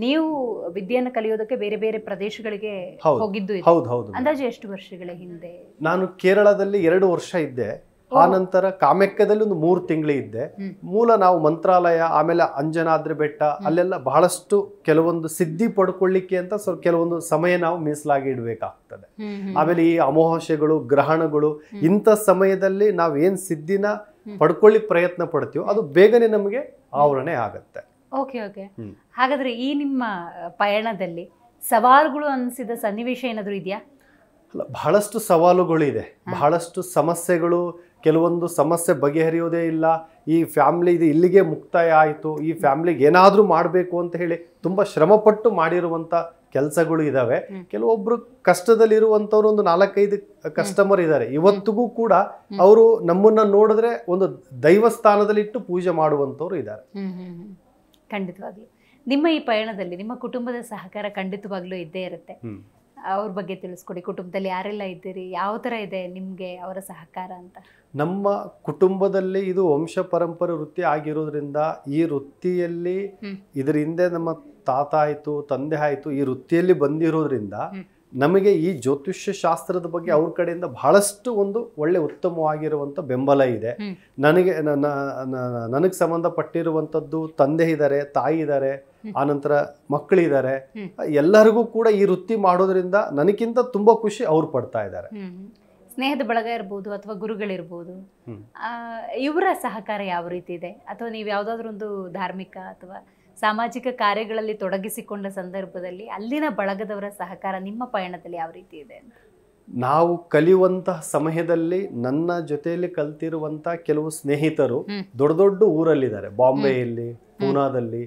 ನೀವು ವಿದ್ಯೆಯನ್ನು ಕಲಿಯೋದಕ್ಕೆ ಬೇರೆ ಬೇರೆ ಪ್ರದೇಶಗಳಿಗೆ ಹೋಗಿದ್ದು? ಹೌದು. ಅಂದಾಜು ಎಷ್ಟು ವರ್ಷಗಳ ಹಿಂದೆ? ನಾನು ಕೇರಳದಲ್ಲಿ 2 ವರ್ಷ ಇದ್ದೆ. ಆ ನಂತರ ಕಾಮೆಕ್ಕದಲ್ಲಿ ಒಂದು 3 ತಿಂಗಳು ಇದ್ದೆ. ನಾವು ಮಂತ್ರಾಲಯ, ಆಮೇಲೆ ಅಂಜನಾದ್ರಿ ಬೆಟ್ಟ, ಅಲ್ಲೆಲ್ಲ ಬಹಳಷ್ಟು ಕೆಲವೊಂದು ಸಿದ್ಧಿ ಪಡ್ಕೊಳ್ಳಿಕ್ಕೆ ಅಂತ ಕೆಲವೊಂದು ಸಮಯ ನಾವು ಮೀಸಲಾಗಿ ಇಡಬೇಕಾಗ್ತದೆ. ಆಮೇಲೆ ಈ ಅಮಾವಾಸ್ಯೆಗಳು, ಗ್ರಹಣಗಳು, ಇಂಥ ಸಮಯದಲ್ಲಿ ನಾವು ಏನ್ ಸಿದ್ಧಿನ ಪಡ್ಕೊಳ್ಳಿಕ್ ಪ್ರಯತ್ನ ಪಡ್ತೀವೋ ಅದು ಬೇಗನೆ ನಮಗೆ ಆವರಣೆ ಆಗತ್ತೆ. ಓಕೆ. ಹಾಗಾದ್ರೆ ಈ ನಿಮ್ಮ ಪಯಣದಲ್ಲಿ ಸವಾಲುಗಳು ಅನಿಸಿದ ಸನ್ನಿವೇಶ ಏನಾದರೂ ಇದೆಯಾ? ಬಹಳಷ್ಟು ಸವಾಲುಗಳು ಇದೆ, ಬಹಳಷ್ಟು ಸಮಸ್ಯೆಗಳು. ಕೆಲವೊಂದು ಸಮಸ್ಯೆ ಬಗೆಹರಿಯೋದೇ ಇಲ್ಲ. ಈ ಫ್ಯಾಮಿಲಿ ಇದು ಇಲ್ಲಿಗೆ ಮುಕ್ತಾಯ ಆಯಿತು, ಈ ಫ್ಯಾಮಿಲಿಗೆ ಏನಾದರೂ ಮಾಡಬೇಕು ಅಂತ ಹೇಳಿ ತುಂಬ ಶ್ರಮಪಟ್ಟು ಮಾಡಿರುವಂಥ ಕೆಲಸಗಳು ಇದ್ದಾವೆ. ಕೆಲವೊಬ್ರು ಕಷ್ಟದಲ್ಲಿರುವಂಥವ್ರು ಒಂದು 4-5 ಕಸ್ಟಮರ್ ಇದ್ದಾರೆ. ಇವತ್ತಿಗೂ ಕೂಡ ಅವರು ನಮ್ಮನ್ನ ನೋಡಿದ್ರೆ ಒಂದು ದೈವಸ್ಥಾನದಲ್ಲಿಟ್ಟು ಪೂಜೆ ಮಾಡುವಂಥವ್ರು ಇದ್ದಾರೆ. ಖಂಡಿತವಾಗ್ಲೂ ನಿಮ್ಮ ಈ ಪಯಣದಲ್ಲಿ ನಿಮ್ಮ ಕುಟುಂಬದ ಸಹಕಾರ ಖಂಡಿತವಾಗ್ಲೂ ಇದ್ದೇ ಇರುತ್ತೆ. ಅವ್ರ ಬಗ್ಗೆ ತಿಳಿಸ್ಕೊಡಿ. ಕುಟುಂಬದಲ್ಲಿ ಯಾರೆಲ್ಲ ಇದ್ದೀರಿ, ಯಾವ ಥರ ಇದೆ ನಿಮಗೆ ಅವರ ಸಹಕಾರ ಅಂತ? ನಮ್ಮ ಕುಟುಂಬದಲ್ಲಿ ಇದು ವಂಶ ಪರಂಪರೆ ವೃತ್ತಿ ಆಗಿರೋದ್ರಿಂದ ಈ ವೃತ್ತಿಯಲ್ಲಿ ಇದರ ಹಿಂದೆ ನಮ್ಮ ತಾತ ಆಯಿತು, ತಂದೆ ಆಯಿತು, ಈ ವೃತ್ತಿಯಲ್ಲಿ ಬಂದಿರೋದ್ರಿಂದ ನಮಗೆ ಈ ಜ್ಯೋತಿಷ್ಯ ಶಾಸ್ತ್ರದ ಬಗ್ಗೆ ಅವ್ರ ಕಡೆಯಿಂದ ಬಹಳಷ್ಟು ಒಂದು ಒಳ್ಳೆ ಉತ್ತಮವಾಗಿರುವಂಥ ಬೆಂಬಲ ಇದೆ. ನನಗೆ ಸಂಬಂಧಪಟ್ಟಿರುವಂಥದ್ದು ತಂದೆ ಇದ್ದಾರೆ, ತಾಯಿ ಇದ್ದಾರೆ, ಆನಂತರ ಮಕ್ಕಳಿದ್ದಾರೆ. ಎಲ್ಲರಿಗೂ ಕೂಡ ಈ ವೃತ್ತಿ ಮಾಡೋದ್ರಿಂದ ನನಗಿಂತ ತುಂಬಾ ಖುಷಿ ಅವ್ರು ಪಡ್ತಾ ಇದ್ದಾರೆ. ಸ್ನೇಹದ ಬಳಗ ಇರ್ಬೋದು ಅಥವಾ ಗುರುಗಳಿರ್ಬೋದು, ಇವರ ಸಹಕಾರ ಯಾವ ರೀತಿ ಇದೆ? ಅಥವಾ ನೀವು ಯಾವುದಾದ್ರೂ ಒಂದು ಧಾರ್ಮಿಕ ಅಥವಾ ಸಾಮಾಜಿಕ ಕಾರ್ಯಗಳಲ್ಲಿ ತೊಡಗಿಸಿಕೊಂಡ ಸಂದರ್ಭದಲ್ಲಿ ಅಲ್ಲಿನ ಬಳಗದವರ ಸಹಕಾರ ನಿಮ್ಮ ಪಯಣದಲ್ಲಿ ಯಾವ ರೀತಿ ಇದೆ? ನಾವು ಕಲಿಯುವಂತಹ ಸಮಯದಲ್ಲಿ ನನ್ನ ಜೊತೆಯಲ್ಲಿ ಕಲ್ತಿರುವಂತ ಕೆಲವು ಸ್ನೇಹಿತರು ದೊಡ್ಡ ದೊಡ್ಡ ಊರಲ್ಲಿದ್ದಾರೆ, ಬಾಂಬೆಯಲ್ಲಿ, ಪೂನಾದಲ್ಲಿ,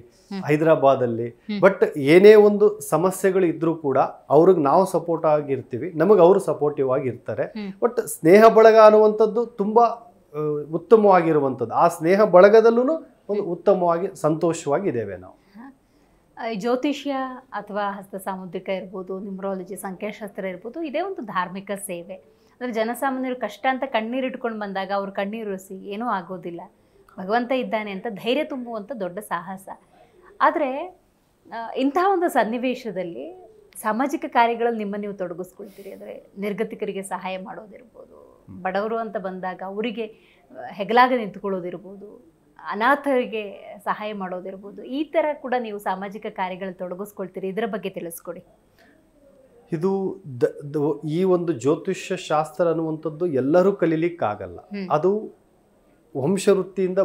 ಹೈದರಾಬಾದಲ್ಲಿ. ಬಟ್ ಏನೇ ಒಂದು ಸಮಸ್ಯೆಗಳು ಇದ್ರೂ ಕೂಡ ಅವ್ರಿಗೆ ನಾವು ಸಪೋರ್ಟ್ ಆಗಿರ್ತೀವಿ, ನಮಗೆ ಅವರು ಸಪೋರ್ಟಿವ್ ಆಗಿರ್ತಾರೆ. ಬಟ್ ಸ್ನೇಹ ಬಳಗ ಅನ್ನುವಂಥದ್ದು ತುಂಬಾ ಉತ್ತಮವಾಗಿರುವಂಥದ್ದು. ಆ ಸ್ನೇಹ ಬಳಗದಲ್ಲೂ ಒಂದು ಉತ್ತಮವಾಗಿ ಸಂತೋಷವಾಗಿದ್ದೇವೆ ನಾವು. ಜ್ಯೋತಿಷ್ಯ ಅಥವಾ ಹಸ್ತ ಸಾಮುದ್ರಿಕ ಇರ್ಬೋದು, ನ್ಯೂಮರಾಲಜಿ, ಸಂಖ್ಯಾಶಾಸ್ತ್ರ ಇರ್ಬೋದು, ಇದೇ ಒಂದು ಧಾರ್ಮಿಕ ಸೇವೆ. ಅಂದರೆ ಜನಸಾಮಾನ್ಯರು ಕಷ್ಟ ಅಂತ ಕಣ್ಣೀರಿಟ್ಕೊಂಡು ಬಂದಾಗ ಅವ್ರು ಕಣ್ಣೀರಿಸಿ ಏನೂ ಆಗೋದಿಲ್ಲ, ಭಗವಂತ ಇದ್ದಾನೆ ಅಂತ ಧೈರ್ಯ ತುಂಬುವಂಥ ದೊಡ್ಡ ಸಾಹಸ. ಆದರೆ ಇಂತಹ ಒಂದು ಸನ್ನಿವೇಶದಲ್ಲಿ ಸಾಮಾಜಿಕ ಕಾರ್ಯಗಳಲ್ಲಿ ನಿಮ್ಮನ್ನು ನೀವು ತೊಡಗಿಸ್ಕೊಳ್ತೀರಿ. ಅಂದರೆ ನಿರ್ಗತಿಕರಿಗೆ ಸಹಾಯ ಮಾಡೋದಿರ್ಬೋದು, ಬಡವರು ಅಂತ ಬಂದಾಗ ಅವರಿಗೆ ಹೆಗಲಾಗ ನಿಂತ್ಕೊಳ್ಳೋದಿರ್ಬೋದು, ಅನಾಥರಿಗೆ ಸಹಾಯ ಮಾಡೋದಿರ್ಬೋದು, ಈ ಥರ ಕೂಡ ನೀವು ಸಾಮಾಜಿಕ ಕಾರ್ಯಗಳಲ್ಲಿ ತೊಡಗಿಸ್ಕೊಳ್ತೀರಿ. ಇದರ ಬಗ್ಗೆ ತಿಳಿಸ್ಕೊಡಿ. ಇದು ಈ ಒಂದು ಜ್ಯೋತಿಷ್ಯ ಶಾಸ್ತ್ರ ಅನ್ನುವಂಥದ್ದು ಎಲ್ಲರೂ ಕಲೀಲಿಕ್ಕಾಗಲ್ಲ. ಅದು ವಂಶವೃತ್ತಿಯಿಂದ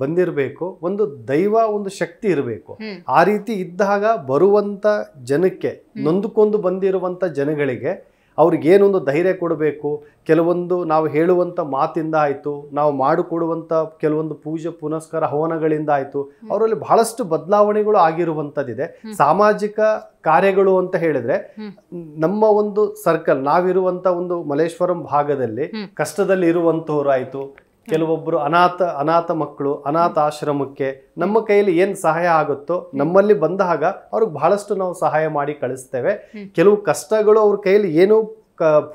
ಬಂದಿರಬೇಕು, ಒಂದು ದೈವ ಒಂದು ಶಕ್ತಿ ಇರಬೇಕು. ಆ ರೀತಿ ಇದ್ದಾಗ ಬರುವಂತ ಜನಕ್ಕೆ, ನೊಂದುಕೊಂಡು ಬಂದಿರುವಂತ ಜನಗಳಿಗೆ ಅವ್ರಿಗೇನೊಂದು ಧೈರ್ಯ ಕೊಡಬೇಕು. ಕೆಲವೊಂದು ನಾವು ಹೇಳುವಂಥ ಮಾತಿಂದ ಆಯಿತು, ನಾವು ಮಾಡಿಕೊಡುವಂಥ ಕೆಲವೊಂದು ಪೂಜೆ ಪುನಸ್ಕಾರ ಹವನಗಳಿಂದ ಆಯಿತು, ಅವರಲ್ಲಿ ಬಹಳಷ್ಟು ಬದಲಾವಣೆಗಳು ಆಗಿರುವಂಥದ್ದಿದೆ. ಸಾಮಾಜಿಕ ಕಾರ್ಯಗಳು ಅಂತ ಹೇಳಿದ್ರೆ ನಮ್ಮ ಒಂದು ಸರ್ಕಲ್, ನಾವಿರುವಂಥ ಒಂದು ಮಲ್ಲೇಶ್ವರಂ ಭಾಗದಲ್ಲಿ ಕಷ್ಟದಲ್ಲಿ ಇರುವಂಥವ್ರು ಆಯಿತು, ಕೆಲವೊಬ್ಬರು ಅನಾಥ ಮಕ್ಕಳು, ಅನಾಥ ಆಶ್ರಮಕ್ಕೆ ನಮ್ಮ ಕೈಯಲ್ಲಿ ಏನು ಸಹಾಯ ಆಗುತ್ತೋ ನಮ್ಮಲ್ಲಿ ಬಂದಾಗ ಅವ್ರಿಗೆ ಬಹಳಷ್ಟು ನಾವು ಸಹಾಯ ಮಾಡಿ ಕಳಿಸ್ತೇವೆ. ಕೆಲವು ಕಷ್ಟಗಳು ಅವ್ರ ಕೈಯಲ್ಲಿ ಏನು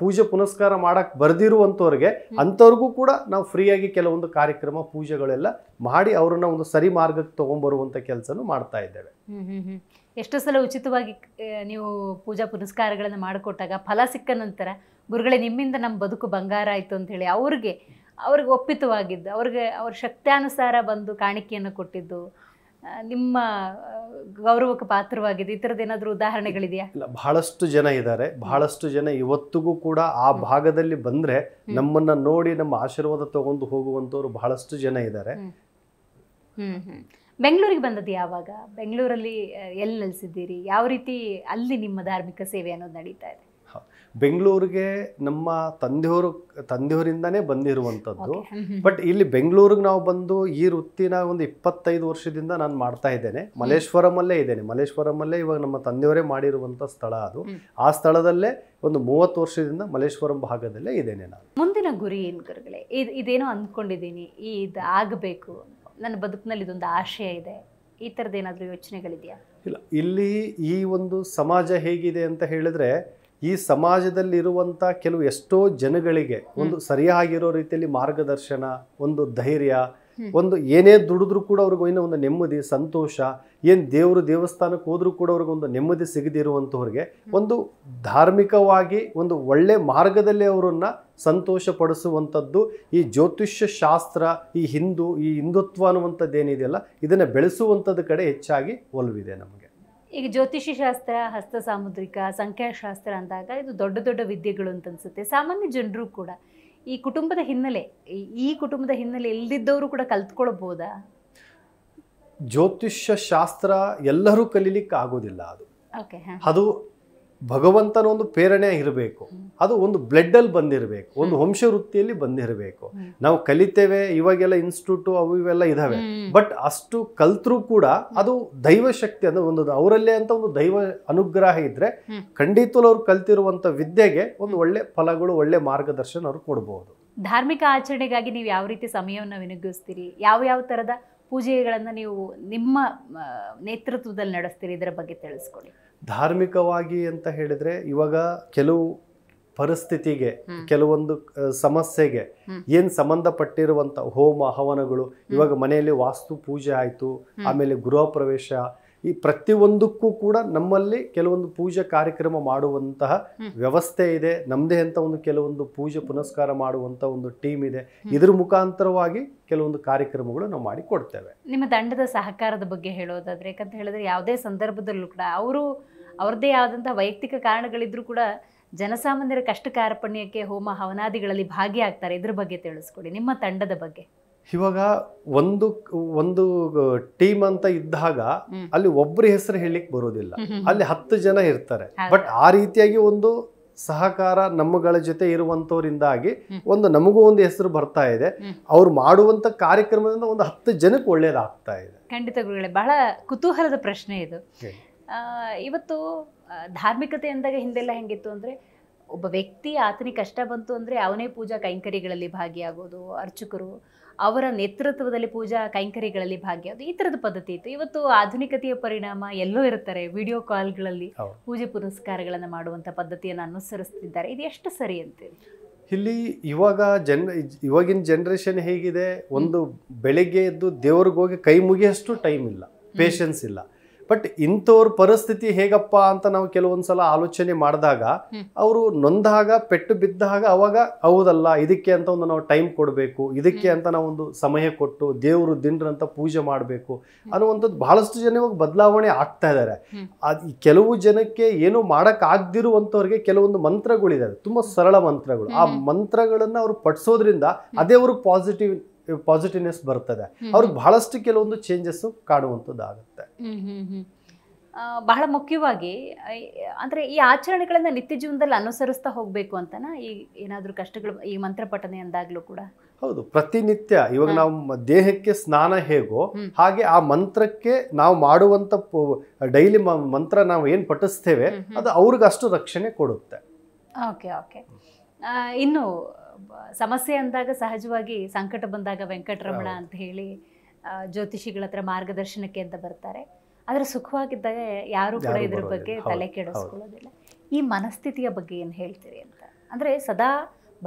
ಪೂಜೆ ಪುನಸ್ಕಾರ ಮಾಡಕ್ ಬರ್ದಿರುವಂಥವ್ರಿಗೆ ಅಂಥವ್ರಿಗೂ ಕೂಡ ನಾವು ಫ್ರೀಯಾಗಿ ಕೆಲವೊಂದು ಕಾರ್ಯಕ್ರಮ ಪೂಜೆಗಳೆಲ್ಲ ಮಾಡಿ ಅವ್ರನ್ನ ಒಂದು ಸರಿ ಮಾರ್ಗಕ್ಕೆ ತಗೊಂಡ್ಬರುವಂಥ ಕೆಲಸನೂ ಮಾಡ್ತಾ ಇದ್ದೇವೆ. ಎಷ್ಟು ಸಲ ಉಚಿತವಾಗಿ ನೀವು ಪೂಜಾ ಪುನಸ್ಕಾರಗಳನ್ನು ಮಾಡಿಕೊಟ್ಟಾಗ ಫಲ ಸಿಕ್ಕ ನಂತರ ಗುರುಗಳೇ ನಿಮ್ಮಿಂದ ನಮ್ಮ ಬದುಕು ಬಂಗಾರ ಆಯಿತು ಅಂತ ಹೇಳಿ ಅವ್ರಿಗೆ ಒಪ್ಪಿತವಾಗಿದ್ದು, ಅವ್ರ ಶಕ್ತ್ಯಾನುಸಾರ ಬಂದು ಕಾಣಿಕೆಯನ್ನು ಕೊಟ್ಟಿದ್ದು, ನಿಮ್ಮ ಗೌರವಕ್ಕೆ ಪಾತ್ರವಾಗಿದೆ, ಈ ಥರದ್ದು ಏನಾದರೂ ಉದಾಹರಣೆಗಳಿದೆಯಾ? ಇಲ್ಲ, ಬಹಳಷ್ಟು ಜನ ಇದ್ದಾರೆ. ಬಹಳಷ್ಟು ಜನ ಇವತ್ತಿಗೂ ಕೂಡ ಆ ಭಾಗದಲ್ಲಿ ಬಂದ್ರೆ ನಮ್ಮನ್ನ ನೋಡಿ ನಮ್ಮ ಆಶೀರ್ವಾದ ತಗೊಂಡು ಹೋಗುವಂತವ್ರು ಬಹಳಷ್ಟು ಜನ ಇದ್ದಾರೆ. ಬೆಂಗಳೂರಿಗೆ ಬಂದದ್ದು ಯಾವಾಗ? ಬೆಂಗಳೂರಲ್ಲಿ ಎಲ್ಲಿ ನೆಲೆಸಿದ್ದೀರಿ? ಯಾವ ರೀತಿ ಅಲ್ಲಿ ನಿಮ್ಮ ಧಾರ್ಮಿಕ ಸೇವೆ ಅನ್ನೋದು ನಡೀತಾ ಇದೆ? ಬೆಂಗಳೂರಿಗೆ ನಮ್ಮ ತಂದೆಯವರಿಂದಾನೇ ಬಂದಿರುವಂಥದ್ದು. ಬಟ್ ಇಲ್ಲಿ ಬೆಂಗಳೂರಿಗೆ ನಾವು ಬಂದು ಈ ವೃತ್ತಿನ ಒಂದು 25 ವರ್ಷದಿಂದ ನಾನು ಮಾಡ್ತಾ ಇದ್ದೇನೆ. ಮಲ್ಲೇಶ್ವರಮಲ್ಲೇ ಇದ್ದೇನೆ. ಮಲ್ಲೇಶ್ವರಮಲ್ಲೇ ಇವಾಗ ನಮ್ಮ ತಂದೆಯವರೇ ಮಾಡಿರುವಂಥ ಸ್ಥಳ ಅದು. ಆ ಸ್ಥಳದಲ್ಲೇ ಒಂದು 30 ವರ್ಷದಿಂದ ಮಲ್ಲೇಶ್ವರಂ ಭಾಗದಲ್ಲೇ ಇದ್ದೇನೆ ನಾನು. ಮುಂದಿನ ಗುರಿ ಏನು ಗುರುಗಳೇ? ಇದೇನೋ ಅಂದ್ಕೊಂಡಿದ್ದೀನಿ, ಇದು ಆಗಬೇಕು, ನನ್ನ ಬದುಕಿನಲ್ಲಿ ಇದೊಂದು ಆಶಯ ಇದೆ, ಈ ಥರದ್ದು ಏನಾದರೂ ಯೋಚನೆಗಳಿದೆಯಾ? ಇಲ್ಲ, ಇಲ್ಲಿ ಈ ಒಂದು ಸಮಾಜ ಹೇಗಿದೆ ಅಂತ ಹೇಳಿದ್ರೆ, ಈ ಸಮಾಜದಲ್ಲಿರುವಂಥ ಕೆಲವು ಎಷ್ಟೋ ಜನಗಳಿಗೆ ಒಂದು ಸರಿಯಾಗಿರೋ ರೀತಿಯಲ್ಲಿ ಮಾರ್ಗದರ್ಶನ, ಒಂದು ಧೈರ್ಯ, ಒಂದು ಏನೇ ದುಡಿದ್ರೂ ಕೂಡ ಅವ್ರಿಗೆ ಏನೋ ಒಂದು ನೆಮ್ಮದಿ, ಸಂತೋಷ, ಏನು ದೇವಸ್ಥಾನಕ್ಕೆ ಹೋದ್ರೂ ಕೂಡ ಅವ್ರಿಗೊಂದು ನೆಮ್ಮದಿ ಸಿಗದಿರುವಂಥವ್ರಿಗೆ ಒಂದು ಧಾರ್ಮಿಕವಾಗಿ ಒಂದು ಒಳ್ಳೆ ಮಾರ್ಗದಲ್ಲಿ ಅವರನ್ನ ಸಂತೋಷ ಪಡಿಸುವಂಥದ್ದು ಈ ಜ್ಯೋತಿಷ್ಯ ಶಾಸ್ತ್ರ, ಈ ಹಿಂದುತ್ವ ಅನ್ನುವಂಥದ್ದು ಏನಿದೆಯಲ್ಲ, ಇದನ್ನು ಬೆಳೆಸುವಂಥದ್ದು ಕಡೆ ಹೆಚ್ಚಾಗಿ ಒಲವಿದೆ ನಮಗೆ. ಈಗ ಜ್ಯೋತಿಷ್ಯ ಶಾಸ್ತ್ರ, ಹಸ್ತ ಸಾಮುದ್ರಿಕ, ಸಂಖ್ಯಾಶಾಸ್ತ್ರ ಅಂದಾಗ ಇದು ದೊಡ್ಡ ದೊಡ್ಡ ವಿದ್ಯೆಗಳು ಅಂತ ಅನ್ಸುತ್ತೆ. ಸಾಮಾನ್ಯ ಜನರು ಕೂಡ ಈ ಕುಟುಂಬದ ಹಿನ್ನೆಲೆ ಇಲ್ದಿದ್ದವರು ಕೂಡ ಕಲ್ತ್ಕೊಳ್ಬಹುದಾ? ಜ್ಯೋತಿಷ್ಯ ಶಾಸ್ತ್ರ ಎಲ್ಲರೂ ಕಲೀಲಿಕ್ಕೆ ಆಗೋದಿಲ್ಲ. ಅದು ಭಗವಂತನ ಒಂದು ಪ್ರೇರಣೆ ಇರಬೇಕು. ಅದು ಒಂದು ಬ್ಲಡ್ ಅಲ್ಲಿ ಬಂದಿರಬೇಕು, ಒಂದು ವಂಶವೃತ್ತಿಯಲ್ಲಿ ಬಂದಿರಬೇಕು. ನಾವು ಕಲಿತೇವೆ, ಇವಾಗೆಲ್ಲ ಇನ್ಸ್ಟಿಟ್ಯೂಟ್ ಅವು ಇವೆಲ್ಲ ಇದಾವೆ. ಬಟ್ ಅಷ್ಟು ಕಲ್ತ್ರೂ ಕೂಡ ಅದು ದೈವ ಶಕ್ತಿ, ಅಂದ್ರೆ ಒಂದು ಅವರಲ್ಲೇ ಅಂತ ಒಂದು ದೈವ ಅನುಗ್ರಹ ಇದ್ರೆ ಖಂಡಿತವೂ ಅವ್ರು ಕಲ್ತಿರುವಂತ ವಿದ್ಯೆಗೆ ಒಂದು ಒಳ್ಳೆ ಫಲಗಳು, ಒಳ್ಳೆ ಮಾರ್ಗದರ್ಶನ ಅವ್ರು ಕೊಡಬಹುದು. ಧಾರ್ಮಿಕ ಆಚರಣೆಗಾಗಿ ನೀವು ಯಾವ ರೀತಿ ಸಮಯವನ್ನು ವಿನಿಯೋಗಿಸ್ತೀರಿ? ಯಾವ ತರದ ಪೂಜೆಗಳನ್ನ ನೀವು ನಿಮ್ಮ ನೇತೃತ್ವದಲ್ಲಿ ನಡೆಸ್ತೀರಿ? ಇದರ ಬಗ್ಗೆ ತಿಳಿಸ್ಕೊಡಿ. ಧಾರ್ಮಿಕವಾಗಿ ಅಂತ ಹೇಳಿದ್ರೆ, ಇವಾಗ ಕೆಲವು ಪರಿಸ್ಥಿತಿಗೆ, ಕೆಲವೊಂದು ಸಮಸ್ಯೆಗೆ ಏನ್ ಸಂಬಂಧಪಟ್ಟಿರುವಂತ ಹೋಮ ಹವನಗಳು, ಇವಾಗ ಮನೆಯಲ್ಲಿ ವಾಸ್ತು ಪೂಜೆ ಆಯ್ತು, ಆಮೇಲೆ ಗೃಹ ಪ್ರವೇಶ, ಈ ಪ್ರತಿಯೊಂದಕ್ಕೂ ಕೂಡ ನಮ್ಮಲ್ಲಿ ಕೆಲವೊಂದು ಪೂಜೆ ಕಾರ್ಯಕ್ರಮ ಮಾಡುವಂತಹ ವ್ಯವಸ್ಥೆ ಇದೆ. ನಮ್ಮದೇ ಅಂತ ಒಂದು ಕೆಲವೊಂದು ಪೂಜೆ ಪುನಸ್ಕಾರ ಮಾಡುವಂತ ಒಂದು ಟೀಮ್ ಇದೆ. ಇದ್ರ ಮುಖಾಂತರವಾಗಿ ಕೆಲವೊಂದು ಕಾರ್ಯಕ್ರಮಗಳು ನಾವು ಮಾಡಿ ಕೊಡ್ತೇವೆ. ನಿಮ್ಮ ತಂಡದ ಸಹಕಾರದ ಬಗ್ಗೆ ಹೇಳೋದಾದ್ರೆ, ಯಾಕಂತ ಹೇಳಿದ್ರೆ ಯಾವುದೇ ಸಂದರ್ಭದಲ್ಲೂ ಕೂಡ ಅವ್ರದ್ದೇ ಆದಂತಹ ವೈಯಕ್ತಿಕ ಕಾರಣಗಳಿದ್ರೂ ಕೂಡ ಜನಸಾಮಾನ್ಯರ ಕಷ್ಟ ಕಾರ್ಪಣ್ಯಕ್ಕೆ ಹೋಮ ಹವನಾದಿಗಳಲ್ಲಿ ಭಾಗಿಯಾಗ್ತಾರೆ. ಇದ್ರ ಬಗ್ಗೆ ತಿಳಿಸ್ಕೊಡಿ, ನಿಮ್ಮ ತಂಡದ ಬಗ್ಗೆ. ಇವಾಗ ಒಂದು ಟೀಮ್ ಅಂತ ಇದ್ದಾಗ ಅಲ್ಲಿ ಒಬ್ಬರ ಹೆಸರು ಹೇಳಲಿಕ್ಕೆ ಬರೋದಿಲ್ಲ, ಅಲ್ಲಿ 10 ಜನ ಇರ್ತಾರೆ. ಬಟ್ ಆ ರೀತಿಯಾಗಿ ಒಂದು ಸಹಕಾರ ನಮ್ಮಗಳ ಜೊತೆ ಇರುವಂತವರಿಂದಾಗಿ ಒಂದು ನಮಗೂ ಒಂದು ಹೆಸರು ಬರ್ತಾ ಇದೆ. ಅವ್ರು ಮಾಡುವಂತ ಕಾರ್ಯಕ್ರಮದಿಂದ ಒಂದು 10 ಜನಕ್ಕೆ ಒಳ್ಳೇದಾಗ್ತಾ ಇದೆ. ಖಂಡಿತ ಗುರುಗಳೇ, ಬಹಳ ಕುತೂಹಲದ ಪ್ರಶ್ನೆ ಇದು. ಇವತ್ತು ಧಾರ್ಮಿಕತೆ ಅಂದಾಗ ಹಿಂದೆಲ್ಲ ಹೆಂಗಿತ್ತು ಅಂದ್ರೆ, ಒಬ್ಬ ವ್ಯಕ್ತಿ ಆತನಿಗೆ ಕಷ್ಟ ಬಂತು ಅಂದ್ರೆ ಅವನೇ ಪೂಜಾ ಕೈಂಕರ್ಯಗಳಲ್ಲಿ ಭಾಗಿಯಾಗೋದು, ಅರ್ಚಕರು ಅವರ ನೇತೃತ್ವದಲ್ಲಿ ಪೂಜಾ ಕೈಂಕರ್ಯಗಳಲ್ಲಿ ಭಾಗಿಯಾಗೋದು, ಈ ಥರದ ಪದ್ಧತಿ ಇತ್ತು. ಇವತ್ತು ಆಧುನಿಕತೆಯ ಪರಿಣಾಮ ಎಲ್ಲೋ ಇರ್ತಾರೆ, ವಿಡಿಯೋ ಕಾಲ್ಗಳಲ್ಲಿ ಪೂಜೆ ಪುನಸ್ಕಾರಗಳನ್ನು ಮಾಡುವಂಥ ಪದ್ಧತಿಯನ್ನು ಅನುಸರಿಸ್ತಿದ್ದಾರೆ. ಇದು ಎಷ್ಟು ಸರಿ ಅಂತೇಳಿ ಇಲ್ಲಿ ಇವಾಗಿನ ಜನ್ರೇಷನ್ ಹೇಗಿದೆ, ಒಂದು ಬೆಳಿಗ್ಗೆ ಎದ್ದು ದೇವ್ರಿಗೆ ಹೋಗಿ ಕೈ ಮುಗಿಯಷ್ಟು ಟೈಮ್ ಇಲ್ಲ, ಪೇಷನ್ಸ್ ಇಲ್ಲ. ಬಟ್ ಇಂಥವ್ರ ಪರಿಸ್ಥಿತಿ ಹೇಗಪ್ಪ ಅಂತ ನಾವು ಕೆಲವೊಂದ್ಸಲ ಆಲೋಚನೆ ಮಾಡಿದಾಗ, ಅವರು ನೊಂದಾಗ ಪೆಟ್ಟು ಬಿದ್ದಾಗ ಅವಾಗ ಹೌದಲ್ಲ ಇದಕ್ಕೆ ಅಂತ ಒಂದು ನಾವು ಟೈಮ್ ಕೊಡಬೇಕು, ಇದಕ್ಕೆ ಅಂತ ನಾವು ಒಂದು ಸಮಯ ಕೊಟ್ಟು ದೇವರು ದಿನರಂತ ಪೂಜೆ ಮಾಡಬೇಕು ಅನ್ನುವಂಥದ್ದು ಬಹಳಷ್ಟು ಜನ ಇವಾಗ ಬದಲಾವಣೆ ಆಗ್ತಾ ಇದ್ದಾರೆ. ಕೆಲವು ಜನಕ್ಕೆ ಏನು ಮಾಡಕ್ ಆಗದಿರುವಂಥವ್ರಿಗೆ ಕೆಲವೊಂದು ಮಂತ್ರಗಳಿದಾವೆ, ತುಂಬಾ ಸರಳ ಮಂತ್ರಗಳು. ಆ ಮಂತ್ರಗಳನ್ನ ಅವ್ರು ಪಠಿಸೋದ್ರಿಂದ ಅದೇ ಅವ್ರಿಗೆ ಪಾಸಿಟಿವ್ನೆಸ್ ಬರ್ತದೆ, ಅವ್ರಿಗೆ ಬಹಳಷ್ಟು ಕೆಲವೊಂದು ಚೇಂಜಸ್ ಕಾಣುವಂಥದ್ದಾಗುತ್ತೆ. ಬಹಳ ಮುಖ್ಯವಾಗಿ ಅಂದ್ರೆ ಈ ಆಚರಣೆಗಳನ್ನ ನಿತ್ಯ ಜೀವನದಲ್ಲಿ ಅನುಸರಿಸ್ತಾ ಹೋಗ್ಬೇಕು ಅಂತನಾ ಈ ಏನಾದ್ರೂ ಕಷ್ಟಗಳು ಈ ಮಂತ್ರ ಪಠನೆ ಅಂದಾಗ್ಲೂ ಕೂಡ? ಹೌದು, ಪ್ರತಿನಿತ್ಯ ಇವಾಗ ನಾವು ದೇಹಕ್ಕೆ ಸ್ನಾನ ಹೇಗೋ ಹಾಗೆ ಆ ಮಂತ್ರಕ್ಕೆ ನಾವು ಮಾಡುವಂತ ಡೈಲಿ ಮಂತ್ರ ನಾವು ಏನ್ ಪಠಿಸ್ತೇವೆ ಅದು ಅವ್ರಿಗೆ ಅಷ್ಟು ರಕ್ಷಣೆ ಕೊಡುತ್ತೆ. Okay okay. ಇನ್ನು ಸಮಸ್ಯೆ ಅಂದಾಗ ಸಹಜವಾಗಿ ಸಂಕಟ ಬಂದಾಗ ವೆಂಕಟರಮಣ ಅಂತ ಹೇಳಿ ಜ್ಯೋತಿಷಿಗಳ ಹತ್ರ ಮಾರ್ಗದರ್ಶನಕ್ಕೆ ಅಂತ ಬರ್ತಾರೆ. ಆದ್ರೆ ಸುಖವಾಗಿದ್ದಾಗ ಯಾರು ಕೂಡ ಇದ್ರ ಬಗ್ಗೆ ತಲೆ ಕೆಡಿಸ್ಕೊಳ್ಳೋದಿಲ್ಲ. ಈ ಮನಸ್ಥಿತಿಯ ಬಗ್ಗೆ ಏನ್ ಹೇಳ್ತೀರಿ ಅಂತ? ಅಂದ್ರೆ ಸದಾ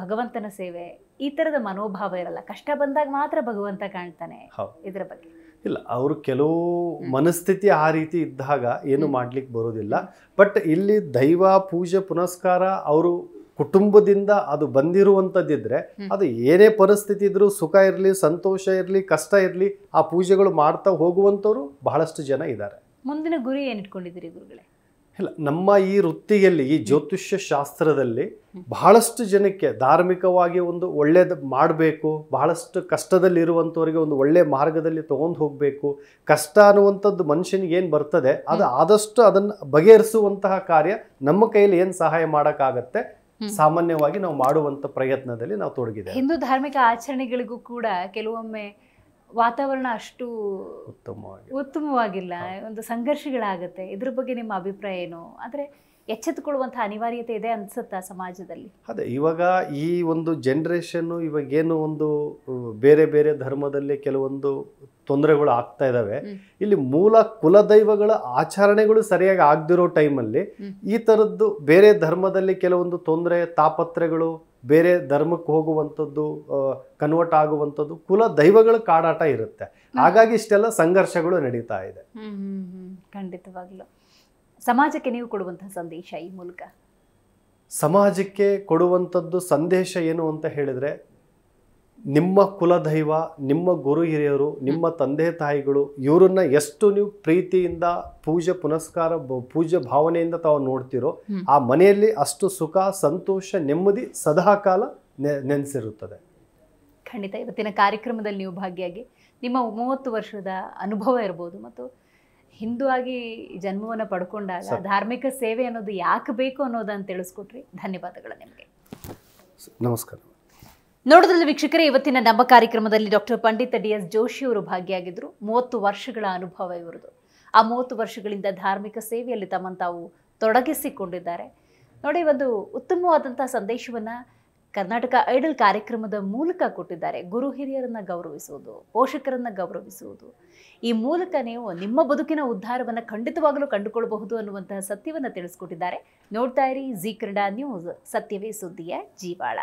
ಭಗವಂತನ ಸೇವೆ ಈ ತರದ ಮನೋಭಾವ ಇರಲ್ಲ, ಕಷ್ಟ ಬಂದಾಗ ಮಾತ್ರ ಭಗವಂತ ಕಾಣ್ತಾನೆ, ಇದ್ರ ಬಗ್ಗೆ ಇಲ್ಲ. ಅವರು ಕೆಲವು ಮನಸ್ಥಿತಿ ಆ ರೀತಿ ಇದ್ದಾಗ ಏನು ಮಾಡ್ಲಿಕ್ಕೆ ಬರೋದಿಲ್ಲ. ಬಟ್ ಇಲ್ಲಿ ದೈವ ಪೂಜೆ ಪುನಸ್ಕಾರ ಅವರು ಕುಟುಂಬದಿಂದ ಅದು ಬಂದಿರುವಂಥದ್ದಿದ್ರೆ, ಅದು ಏನೇ ಪರಿಸ್ಥಿತಿ ಇದ್ರೂ, ಸುಖ ಇರಲಿ ಸಂತೋಷ ಇರಲಿ ಕಷ್ಟ ಇರಲಿ, ಆ ಪೂಜೆಗಳು ಮಾಡ್ತಾ ಹೋಗುವಂಥವ್ರು ಬಹಳಷ್ಟು ಜನ ಇದ್ದಾರೆ. ಮುಂದಿನ ಗುರಿ ಏನಿಟ್ಕೊಂಡಿದ್ದೀರಿ ಗುರುಗಳೇ? ಇಲ್ಲ, ನಮ್ಮ ಈ ವೃತ್ತಿಯಲ್ಲಿ ಈ ಜ್ಯೋತಿಷ್ಯ ಶಾಸ್ತ್ರದಲ್ಲಿ ಬಹಳಷ್ಟು ಜನಕ್ಕೆ ಧಾರ್ಮಿಕವಾಗಿ ಒಂದು ಒಳ್ಳೇದು ಮಾಡಬೇಕು, ಬಹಳಷ್ಟು ಕಷ್ಟದಲ್ಲಿ ಇರುವಂಥವ್ರಿಗೆ ಒಂದು ಒಳ್ಳೆ ಮಾರ್ಗದಲ್ಲಿ ತಗೊಂಡು ಹೋಗಬೇಕು. ಕಷ್ಟ ಅನ್ನುವಂಥದ್ದು ಮನುಷ್ಯನಿಗೆ ಏನು ಬರ್ತದೆ ಅದು ಆದಷ್ಟು ಅದನ್ನು ಬಗೆಹರಿಸುವಂತಹ ಕಾರ್ಯ ನಮ್ಮ ಕೈಯಲ್ಲಿ ಏನು ಸಹಾಯ ಮಾಡೋಕ್ಕಾಗತ್ತೆ ಸಾಮಾನ್ಯವಾಗಿ ನಾವು ಮಾಡುವಂತ ಪ್ರಯತ್ನದಲ್ಲಿ ನಾವು ತೊಡಗಿದ್ದೇವೆ. ಹಿಂದೂ ಧಾರ್ಮಿಕ ಆಚರಣೆಗಳಿಗೂ ಕೂಡ ಕೆಲವೊಮ್ಮೆ ವಾತಾವರಣ ಅಷ್ಟು ಉತ್ತಮವಾಗಿಲ್ಲ, ಒಂದು ಸಂಘರ್ಷಗಳಾಗುತ್ತೆ. ಇದ್ರ ಬಗ್ಗೆ ನಿಮ್ಮ ಅಭಿಪ್ರಾಯ ಏನು? ಆದರೆ ಎಚ್ಚೆತ್ತುಕೊಳ್ಳುವಂತಹ ಅನಿವಾರ್ಯತೆ ಇದೆ ಅನ್ಸುತ್ತಾ ಸಮಾಜದಲ್ಲಿ? ಅದೇ, ಇವಾಗ ಈ ಒಂದು ಜನ್ರೇಷನ್ನು ಇವಾಗೇನು ಒಂದು ಬೇರೆ ಬೇರೆ ಧರ್ಮದಲ್ಲಿ ಕೆಲವೊಂದು ತೊಂದರೆಗಳು ಆಗ್ತಾ ಇದ್ದಾವೆ. ಇಲ್ಲಿ ಮೂಲ ಕುಲದೈವಗಳ ಆಚರಣೆಗಳು ಸರಿಯಾಗಿ ಆಗದಿರೋ ಟೈಮಲ್ಲಿ ಈ ಥರದ್ದು ಬೇರೆ ಧರ್ಮದಲ್ಲಿ ಕೆಲವೊಂದು ತೊಂದರೆ ತಾಪತ್ರೆಗಳು, ಬೇರೆ ಧರ್ಮಕ್ಕೆ ಹೋಗುವಂಥದ್ದು, ಕನ್ವರ್ಟ್ ಆಗುವಂಥದ್ದು ಕುಲ ದೈವಗಳ ಕಾಡಾಟ ಇರುತ್ತೆ. ಹಾಗಾಗಿ ಇಷ್ಟೆಲ್ಲ ಸಂಘರ್ಷಗಳು ನಡೀತಾ ಇದೆ. ಖಂಡಿತವಾಗ್ಲೂ. ಸಮಾಜಕ್ಕೆ ನೀವು ಕೊಡುವಂತಹ ಸಂದೇಶ ಈ ಮೂಲಕ? ಸಮಾಜಕ್ಕೆ ಕೊಡುವಂಥದ್ದು ಸಂದೇಶ ಏನು ಅಂತ ಹೇಳಿದ್ರೆ, ನಿಮ್ಮ ಕುಲದೈವ, ನಿಮ್ಮ ಗುರು ಹಿರಿಯರು, ನಿಮ್ಮ ತಂದೆ ತಾಯಿಗಳು, ಇವರನ್ನ ಎಷ್ಟು ನೀವು ಪ್ರೀತಿಯಿಂದ ಪೂಜೆ ಪುನಸ್ಕಾರ ಪೂಜೆ ಭಾವನೆಯಿಂದ ತಾವು ನೋಡ್ತಿರೋ ಆ ಮನೆಯಲ್ಲಿ ಅಷ್ಟು ಸುಖ ಸಂತೋಷ ನೆಮ್ಮದಿ ಸದಾಕಾಲ ನೆನೆಸಿರುತ್ತದೆ. ಖಂಡಿತ. ಇವತ್ತಿನ ಕಾರ್ಯಕ್ರಮದಲ್ಲಿ ನೀವು ಭಾಗಿಯಾಗಿ ನಿಮ್ಮ 30 ವರ್ಷದ ಅನುಭವ ಇರ್ಬೋದು ಮತ್ತು ಹಿಂದೂ ಆಗಿ ಜನ್ಮವನ್ನು ಪಡ್ಕೊಂಡಾಗ ಧಾರ್ಮಿಕ ಸೇವೆ ಅನ್ನೋದು ಯಾಕೆ ಬೇಕು ಅನ್ನೋದನ್ನು ತಿಳಿಸ್ಕೊಟ್ರಿ. ಧನ್ಯವಾದಗಳು ನಿಮಗೆ. ನಮಸ್ಕಾರ. ನೋಡಿದ್ರಲ್ಲ ವೀಕ್ಷಕರೇ, ಇವತ್ತಿನ ನಮ್ಮ ಕಾರ್ಯಕ್ರಮದಲ್ಲಿ ಡಾಕ್ಟರ್ ಪಂಡಿತ DS ಜೋಶಿ ಅವರು ಭಾಗಿಯಾಗಿದ್ದರು. 30 ವರ್ಷಗಳ ಅನುಭವ ಇವರದು. ಆ 30 ವರ್ಷಗಳಿಂದ ಧಾರ್ಮಿಕ ಸೇವೆಯಲ್ಲಿ ತಮ್ಮನ್ನು ತಾವು ತೊಡಗಿಸಿಕೊಂಡಿದ್ದಾರೆ. ನೋಡಿ, ಒಂದು ಉತ್ತಮವಾದಂಥ ಸಂದೇಶವನ್ನು ಕರ್ನಾಟಕ ಐಡಲ್ ಕಾರ್ಯಕ್ರಮದ ಮೂಲಕ ಕೊಟ್ಟಿದ್ದಾರೆ. ಗುರು ಹಿರಿಯರನ್ನು ಗೌರವಿಸುವುದು, ಪೋಷಕರನ್ನು ಗೌರವಿಸುವುದು, ಈ ಮೂಲಕ ನೀವು ನಿಮ್ಮ ಬದುಕಿನ ಉದ್ಧಾರವನ್ನು ಖಂಡಿತವಾಗಲೂ ಕಂಡುಕೊಳ್ಳಬಹುದು ಅನ್ನುವಂತಹ ಸತ್ಯವನ್ನು ತಿಳಿಸ್ಕೊಟ್ಟಿದ್ದಾರೆ. ನೋಡ್ತಾ ಇರಿ ಜೀ ಕನ್ನಡ ನ್ಯೂಸ್, ಸತ್ಯವೇ ಸುದ್ದಿಯ ಜೀವಾಳ.